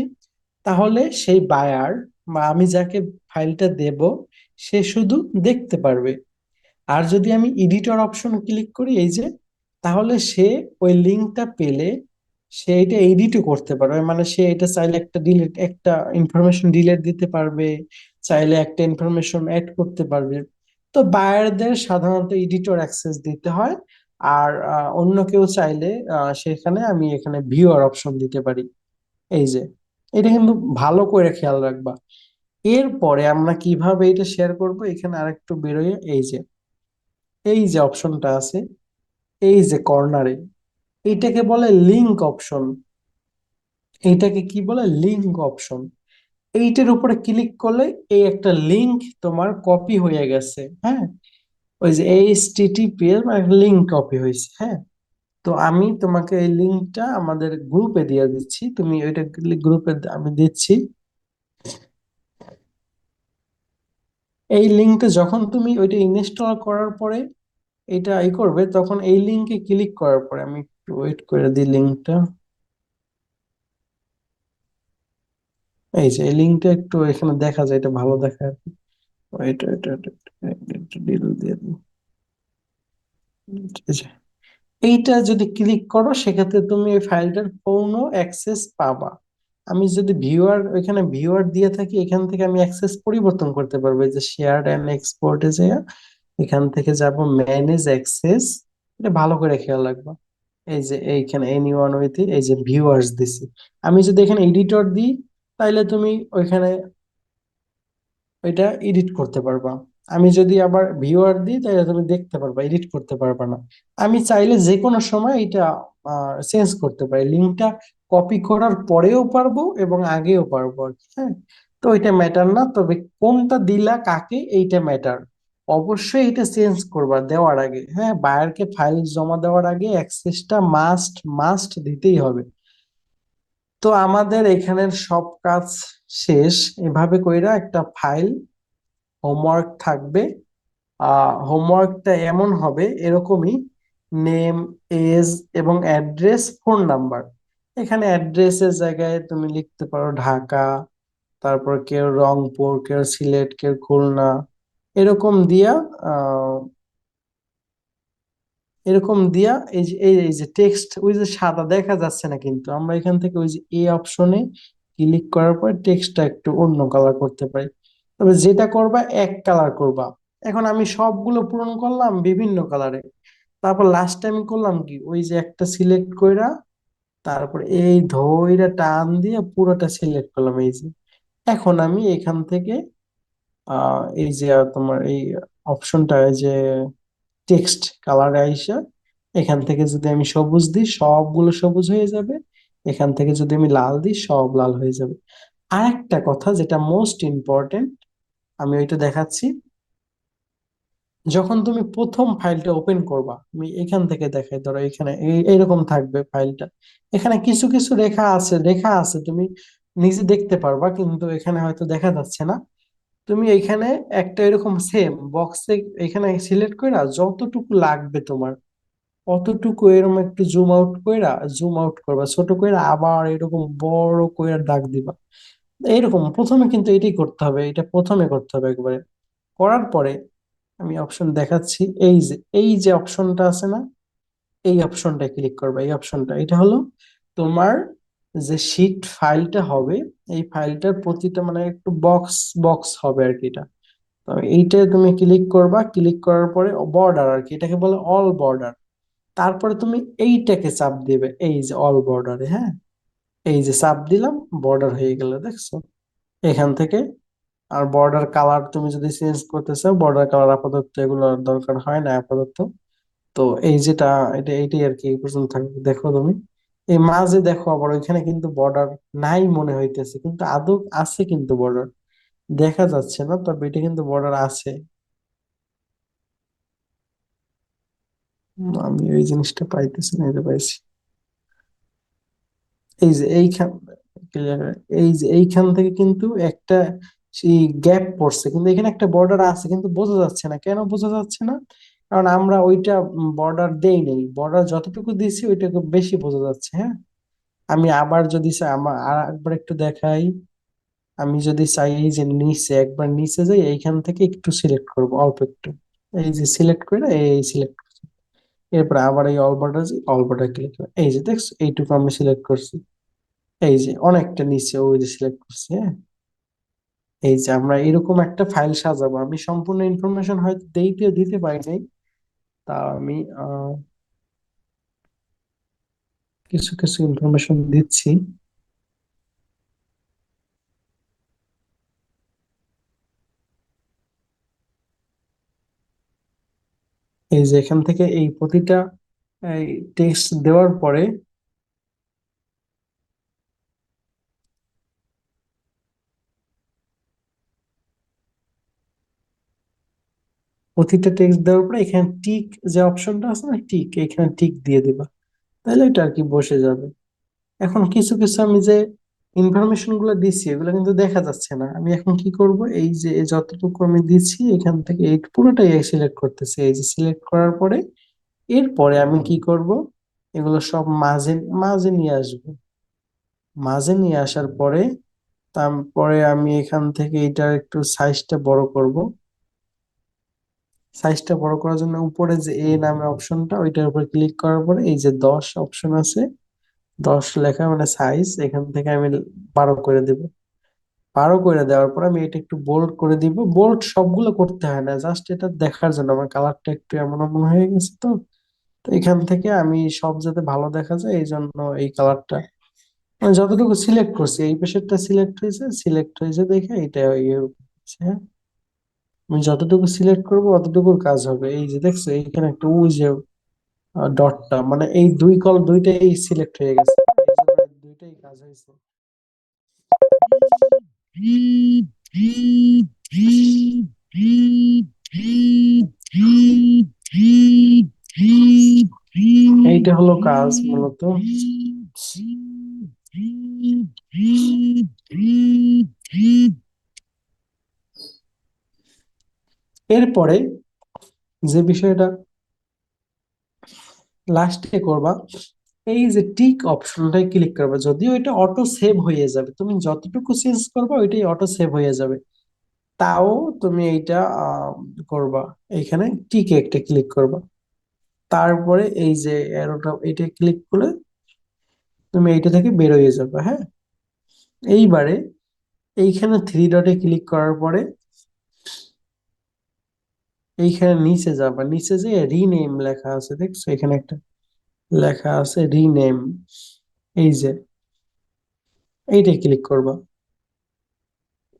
তাহলে সেই বায়ার বা আমি যাকে ফাইলটা দেব, সে শুধু দেখতে পারবে। আর যদি আমি এডিটর অপশন ক্লিক করি, এই যে, তাহলে সে ওই লিঙ্কটা পেলে সে এটা এডিটও করতে পারবে, মানে সে এটা চাইলে একটা ইনফরমেশন ডিলিট দিতে পারবে, চাইলে একটা ইনফরমেশন অ্যাড করতে পারবে। তো বায়ারদের সাধারণত এডিটর অ্যাক্সেস দিতে হয়। আর অন্য কেউ চাইলে সেখানে আমি এখানে ভিউয়ার অপশন দিতে পারি। এই যে, এটা কিন্তু ভালো করে খেয়াল রাখবা। এরপরে আমরা কিভাবে এটা শেয়ার করব, এখানে আরেকটু বেরোয়, এই যে অপশনটা আছে, এই যে কর্নারে, এইটাকে বলে লিংক অপশন। এইটাকে কি বলে, লিংক অপশন। এইটার উপরে ক্লিক করলে এই একটা লিংক তোমার কপি হয়ে গেছে, হ্যাঁ। ওই যে এইচটিটিপিএস মানে লিংক কপি হয়েছে, হ্যাঁ। তো আমি তোমাকে এই লিংকটা আমাদের গ্রুপে দিয়ে দিচ্ছি, তুমি ওইটা গ্রুপে আমি দিচ্ছি। এই লিংকটা যখন তুমি ওইটা ইনস্টল করার পরে এটা করবে, তখন এই লিংকে ক্লিক করার পরে, আমি একটু ওয়েট করে দিই লিংকটা। এই যে এই লিঙ্কটা একটু এখানে দেখা যায়, এটা ভালো দেখা আর কি। একটু ডিল দিয়ে দিই। এই যে, এইটা যদি ক্লিক করো, সেক্ষেত্রে তুমি এই ফাইলটার পূর্ণ অ্যাক্সেস পাবা। আমি যদি ভিউয়ার, ওইখানে ভিউয়ার দিয়ে থাকি, এখান থেকে আমি অ্যাক্সেস পরিবর্তন করতে পারবো। এই যে শেয়ার্ড এন্ড এক্সপোর্টে যে, এখান থেকে যাব ম্যানেজ অ্যাক্সেস। এটা ভালো করে খেয়াল রাখবা। এই যে এইখানে এনি ওয়ান উইথ, এই যে ভিউয়ার্স দিছি। আমি যদি এখানে এডিটর দিই, তাইলে তুমি ওইখানে এটা এডিট করতে পারবা। আমি যদি আবার ভিউয়ার দিই, তাহলে তুমি দেখতে পারবা, এডিট করতে পারবা না। আমি চাইলে যে কোনো সময় এটা চেঞ্জ করতে পারি, লিঙ্কটা কপি করার পরেও পারবো এবং আগেও পারবো আর কি, হ্যাঁ। তো এটা ম্যাটার না, তবে কোনটা দিলা কাকে, এইটা ম্যাটার। অবশ্যই এটা চেঞ্জ করবা দেওয়ার আগে, হ্যাঁ, বায়ারকে ফাইল জমা দেওয়ার আগে অ্যাক্সেসটা মাস্ট মাস্ট দিতেই হবে। তো আমাদের এখানের সব কাজ শেষ। এভাবে কইরা একটা ফাইল হোমওয়ার্ক থাকবে। হোমওয়ার্কটা এমন হবে, এরকমই, নেম, এজ এবং অ্যাড্রেস, ফোন নাম্বার। এখানে অ্যাড্রেসের জায়গায় তুমি লিখতে পারো ঢাকা, তারপর কেউ রংপুর, কেউ সিলেট, কেউ খুলনা, এরকম দিয়া আহ এরকম দিয়া এই যে টেক্সট, ওই যে সাদা দেখা যাচ্ছে না, কিন্তু আমরা এখান থেকে ওই যে এই অপশনে ক্লিক করার পর টেক্সটটা একটু অন্য কালার করতে পারি। তবে যেটা করবা, এক কালার করবা। এখন আমি সবগুলো পূরণ করলাম বিভিন্ন কালারে। তারপর লাস্ট টাইম করলাম কি, ওই যে একটা সিলেক্ট কইরা, তারপর এই ধইরা টান দিয়ে পুরোটা সিলেক্ট করলাম, এই যে। এখন আমি এখান থেকে এই যে তোমার এই অপশনটা, এই যে টেক্সট কালার আইসা, এখান থেকে যদি আমি সবুজ দিই, সবগুলো সবুজ হয়ে যাবে। এখান থেকে যদি আমি লাল দিই, সব লাল হয়ে যাবে। আর একটা কথা যেটা মোস্ট ইম্পর্টেন্ট, আমি ওইটা দেখাচ্ছি। যখন তুমি প্রথম ফাইলটা ওপেন করবা, আমি এখান থেকে দেখাই, ধরো এখানে এইরকম থাকবে ফাইলটা। এখানে কিছু কিছু লেখা আছে তুমি নিজে দেখতে পারবা, কিন্তু এখানে হয়তো দেখা যাচ্ছে না। তুমি এখানে একটা এরকম সেম বক্সে এখানে সিলেক্ট করে যতটুকু লাগবে তোমার, অতটুকু এরকম একটু জুম আউট করবা, ছোট কইরা আবার এরকম বড় কইরা দাগ দিবা। এইরকম প্রথমে কিন্তু এটাই করতে হবে, এটা প্রথমে করতে হবে একবারে। করার পরে আমি অপশন দেখাচ্ছি, এই যে অপশনটা আছে না, এই অপশনটা ক্লিক করবা। এই অপশনটা, এটা হলো তোমার যে শিট ফাইলটা হবে, এই ফাইলটার প্রতিটা মানে একটু বক্স বক্স হবে আর কি এটা। তো এইটা তুমি ক্লিক করবা, ক্লিক করার পরে বর্ডার আর কি, এটাকে বলে অল বর্ডার। তারপরে তুমি এইটাকে চাপ দিবে, এই যে অল বর্ডারে, হ্যাঁ, এই যে চাপ দিলাম, বর্ডার হয়ে গেল, দেখছো এখান থেকে। আর বর্ডার কালার তুমি যদি চেঞ্জ করতে চাও, বর্ডার কালার আপাতত এগুলো দরকার হয় না আপাতত। তো এই যেটা, এইটাই আর কি, এই পর্যন্ত থাকবে। দেখো তুমি এই মাঝে দেখো আবার ওইখানে কিন্তু বর্ডার নাই মনে হইতেছে, কিন্তু আদৌ আছে কিন্তু বর্ডার, দেখা যাচ্ছে না, তবে এটা কিন্তু বর্ডার আছে। আমি ওই জিনিসটা পাইতেছি না, এটা পাইছি। এই যে এইখান, এই যে এইখান থেকে কিন্তু একটা সেই গ্যাপ পড়ছে, কিন্তু এখানে একটা বর্ডার আছে কিন্তু বোঝা যাচ্ছে না। কেন বোঝা যাচ্ছে না? কারণ আমরা ওইটা বর্ডার দেই নেই, বর্ডার যতটুকু দিছি ওইটাকে বেশি বোঝা যাচ্ছে, হ্যাঁ। আমি আবার যদি চাই, আমার আর একবার একটু দেখাই, আমি যদি চাই এই যে নিচে, একবার নিচে যাই, এইখান থেকে একটু সিলেক্ট করব, অল্প একটু, এই যে সিলেক্ট করে, এই সিলেক্ট, এরপর আবার এই all border, all border click করে, এই যে দেখছো এইটুকু আমি সিলেক্ট করছি, এই যে অনেকটা নিচে ওই যে সিলেক্ট করছি, হ্যাঁ। এই যে আমরা এরকম একটা ফাইল সাজাবো, আমি সম্পূর্ণ ইনফরমেশন হয়তো দিতে পারি নাই, তা আমি কিছু কিছু ইনফরমেশন দিচ্ছি। এই যে এখান থেকে এই প্রতিটা এই টেক্সট দেওয়ার পরে, প্রতিটা টেক্সট দেওয়ার পরে এখানে টিক যে অপশনটা আছে না, টিক, এখানে টিক দিয়ে দিবা, তাহলে এটা আর কি বসে যাবে। এখন কিছু কিছু আমি যে ইনফরমেশন গুলো দিচ্ছি এগুলো কিন্তু দেখা যাচ্ছে না, আমি এখন কি করব, এই যে যতটুকু আমি দিচ্ছি এখান থেকে এই পুরোটাই সিলেক্ট করতেছি, এই যে সিলেক্ট করার পরে এরপরে আমি কি করব, এগুলো সব মাঝে মাঝে নিয়ে আসবো। মাঝে নিয়ে আসার পরে তারপরে আমি এখান থেকে এটার একটু সাইজটা বড় করব। সাইজটা বড় করার জন্য উপরে যে এ নামে অপশনটা, ওইটার উপর ক্লিক করার পরে এই যে 10 অপশন আছে, 10 লেখা মানে সাইজ, এখান থেকে আমি 12 করে দেব। 12 করে দেওয়ার পর আমি এটা একটু বোল্ড করে দিব। বোল্ড সবগুলো করতে হয় না, জাস্ট এটা দেখার জন্য, আমার কালারটা একটু এমন এমন হয়ে গেছে তো। তো এখান থেকে আমি সব যাতে ভালো দেখা যায় এই জন্য এই কালারটা আমি যতটুকু সিলেক্ট করছি, এই পাশেরটা সিলেক্ট হয়েছে দেখে এটা ইয়ে হচ্ছে, হ্যাঁ। আমি যতটুকু সিলেক্ট করবো অতটুকুর কাজ হবে। এই যে দেখছো এইখানে একটা ওই যে ডটটা, মানে এই দুইটাই সিলেক্ট হয়ে গেছে, এই জন্য এই দুইটাই কাজ হয়েছে। এইটা হলো কাজ মূলত। এরপরে যে বিষয়টা লাস্টে করবা, এই যে টিক অপশনটাই ক্লিক করবে, যদিও এটা অটো সেভ হয়ে যাবে, তুমি যতটুকু চেঞ্জ করবে ওইটাই অটো সেভ হয়ে যাবে, তাও তুমি এইটা করবা, এইখানে টিকে একটা ক্লিক করবা। তারপরে এই যে অ্যারোটা, এটা ক্লিক করলে তুমি এইটা থেকে বের হয়ে যাবে, হ্যাঁ। এইবারে এইখানে থ্রি ডটে ক্লিক করার পরে এইখানে নিচে যাবা, নিচে যে রিনেম লেখা আছে দেখছো, এখানে একটা লেখা আছে রিনেম, এই যে এইটাই ক্লিক করবা।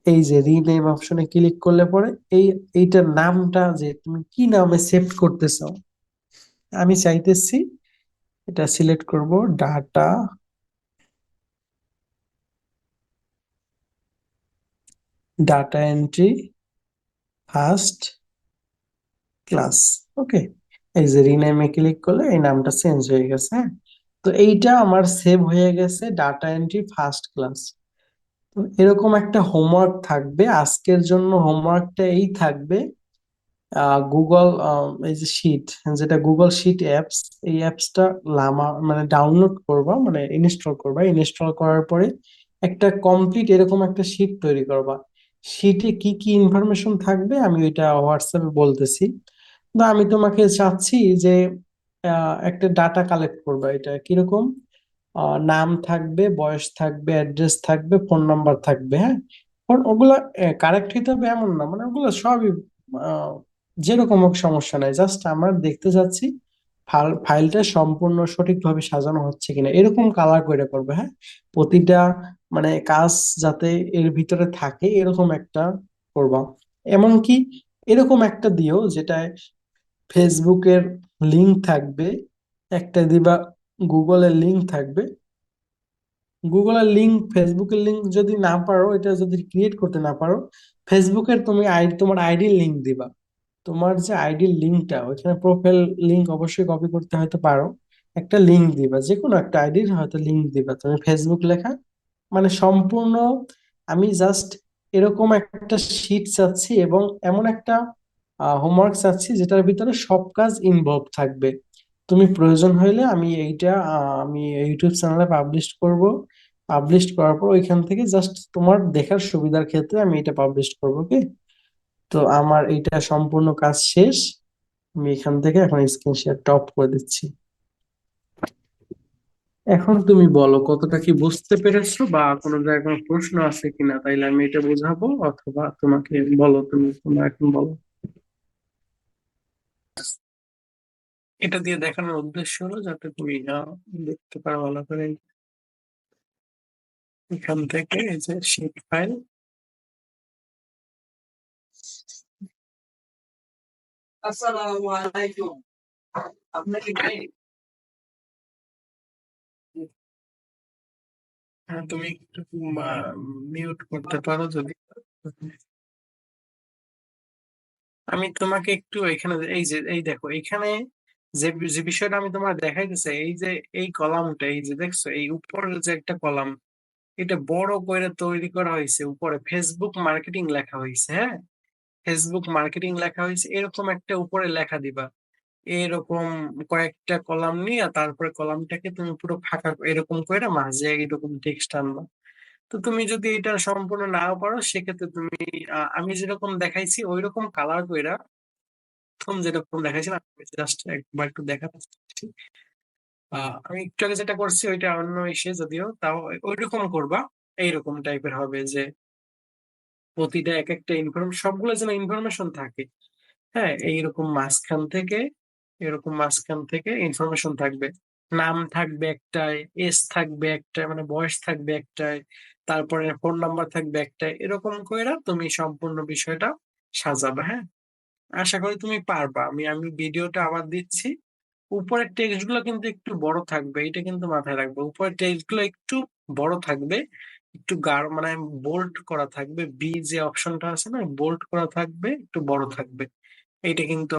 এই যে রিনেম অপশনে ক্লিক করলে পরে এই এইটার নামটা যে তুমি কি নামে সেভ করতে চাও, আমি চাইতেছি এটা সিলেক্ট করব, data, data entry first class. Okay, এই যে রিনেমে ক্লিক করলে এই নামটা চেঞ্জ হয়ে গেছে, হ্যাঁ। তো এইটা আমার সেভ হয়ে গেছে ডাটা এন্ট্রি ফার্স্ট ক্লাস। তো এরকম একটা হোমওয়ার্ক থাকবে আজকের জন্য, হোমওয়ার্কটা এই থাকবে, গুগল এই যে শিট, যেটা গুগল শিট অ্যাপস, এই অ্যাপসটা লামা মানে ডাউনলোড করবা, মানে ইনস্টল করবা, ইনস্টল করার পরে একটা কমপ্লিট এরকম একটা শিট তৈরি করবা। শিটে কি কি ইনফরমেশন থাকবে আমি ওইটা হোয়াটসঅ্যাপে বলতেছি। না আমি তোমাকে চাচ্ছি যে একটা ডাটা কালেক্ট করবা, এটা কিরকম, নাম থাকবে, বয়স থাকবে, অ্যাড্রেস থাকবে, ফোন নাম্বার থাকবে, হ্যাঁ। ওগুলা কারেক্ট হইতে হবে এমন না, মানে ওগুলো সবই আহ, যেরকম হোক সমস্যা নাই, জাস্ট আমরা দেখতে যাচ্ছি ফাইলটা সম্পূর্ণ সঠিকভাবে সাজানো হচ্ছে কিনা, এরকম কালার করে করবে। হ্যাঁ, প্রতিটা মানে কাজ যাতে এর ভিতরে থাকে এরকম একটা করবা। এমনকি এরকম একটা দিও যেটায় ফেসবুকের লিংক থাকবে, একটা দিবা গুগলের লিংক থাকবে। গুগলের লিংক, ফেসবুকের লিংক যদি না পারো, এটা যদি ক্রিয়েট করতে না পারো, ফেসবুকের তুমি আইডি, তোমার আইডির লিংক দিবা। তোমার যে আইডির লিংকটা, ওইখানে প্রোফাইল লিংক অবশ্যই কপি করতে হয়তো পারো, একটা লিংক দিবা, যে কোনো একটা আইডির হয়তো লিংক দিবা তুমি ফেসবুক লেখা। মানে সম্পূর্ণ আমি জাস্ট এরকম একটা শিট চাচ্ছি এবং এমন একটা হোমওয়ার্ক চাচ্ছি যেটার ভিতরে সব কাজ ইনভলভ থাকবে। তুমি প্রয়োজন হইলে আমি এইটা আমি ইউটিউব চ্যানেলে পাবলিশ করব। পাবলিশ করার পর ওইখান থেকে জাস্ট তোমার দেখার সুবিধার ক্ষেত্রে আমি এটা পাবলিশ করবো, ওকে? তো আমার এইটা সম্পূর্ণ কাজ শেষ। আমি এখান থেকে এখন স্ক্রিন শেয়ার টপ করে দিচ্ছি। এখন তুমি বলো কতটা কি বুঝতে পেরেছো, বা কোনো জায়গায় কোনো প্রশ্ন আছে কিনা, তাইলে আমি এটা বোঝাবো, অথবা তোমাকে বলো, তুমি তোমরা এখন বলো। এটা দিয়ে দেখানোর উদ্দেশ্য হলো যাতে তুমি দেখতে পারো ভালো করে। এখান থেকে এই যে শিট ফাইল, আসসালামু আলাইকুম, আপনাকে তুমি একটু মিউট করতে পারো যদি। আমি তোমাকে একটু এখানে এই যে এই দেখো এখানে যে যে বিষয়টা আমি তোমার দেখাইতেছি, এই যে এই কলামটা, এই যে দেখছো এই উপরের যে একটা কলাম, এটা বড় করে তৈরি করা হয়েছে, উপরে ফেসবুক মার্কেটিং লেখা হয়েছে। হ্যাঁ, ফেসবুক মার্কেটিং লেখা হয়েছে, এরকম একটা উপরে লেখা দিবা। এরকম কয়েকটা কলাম নিয়ে তারপরে কলামটাকে তুমি পুরো ফাঁকা এরকম করে মাঝে এরকম টেক্সট আনবা। তো তুমি যদি এটা সম্পূর্ণ নাও পারো, সেক্ষেত্রে তুমি আমি যেরকম দেখাইছি ওই রকম কালার কইরা, প্রথম যেরকম দেখাইছিলাম, আমি জাস্ট একবার একটু দেখাচ্ছি। আমি একটু আগে যেটা করছি ওইটা অন্য ইসে, যদিও তাও ওইরকম করবা। এইরকম টাইপের হবে যে প্রতিটা এক একটা ইনফরমেশন, সবগুলো যেন ইনফরমেশন থাকে। হ্যাঁ, এইরকম মাঝখান থেকে, এরকম মাঝখান থেকে ইনফরমেশন থাকবে। নাম থাকবে একটাই, এজ থাকবে একটাই, মানে বয়স থাকবে একটাই, তারপরে ফোন নাম্বার থাকবে একটাই, এরকম কইরা তুমি সম্পূর্ণ বিষয়টা সাজাবে। হ্যাঁ, আশা করি তুমি পারবা। আমি আমি ভিডিওটা আবার দিচ্ছি। উপরের টেক্সট গুলো কিন্তু একটু বড় থাকবে, এটা কিন্তু মাথায় রাখবে। উপরের টেক্সট গুলো একটু বড় থাকবে, একটু গাঢ়, মানে বোল্ড করা থাকবে। বি যে অপশনটা আছে না, বোল্ড করা থাকবে, একটু বড় থাকবে। এইটা কিন্তু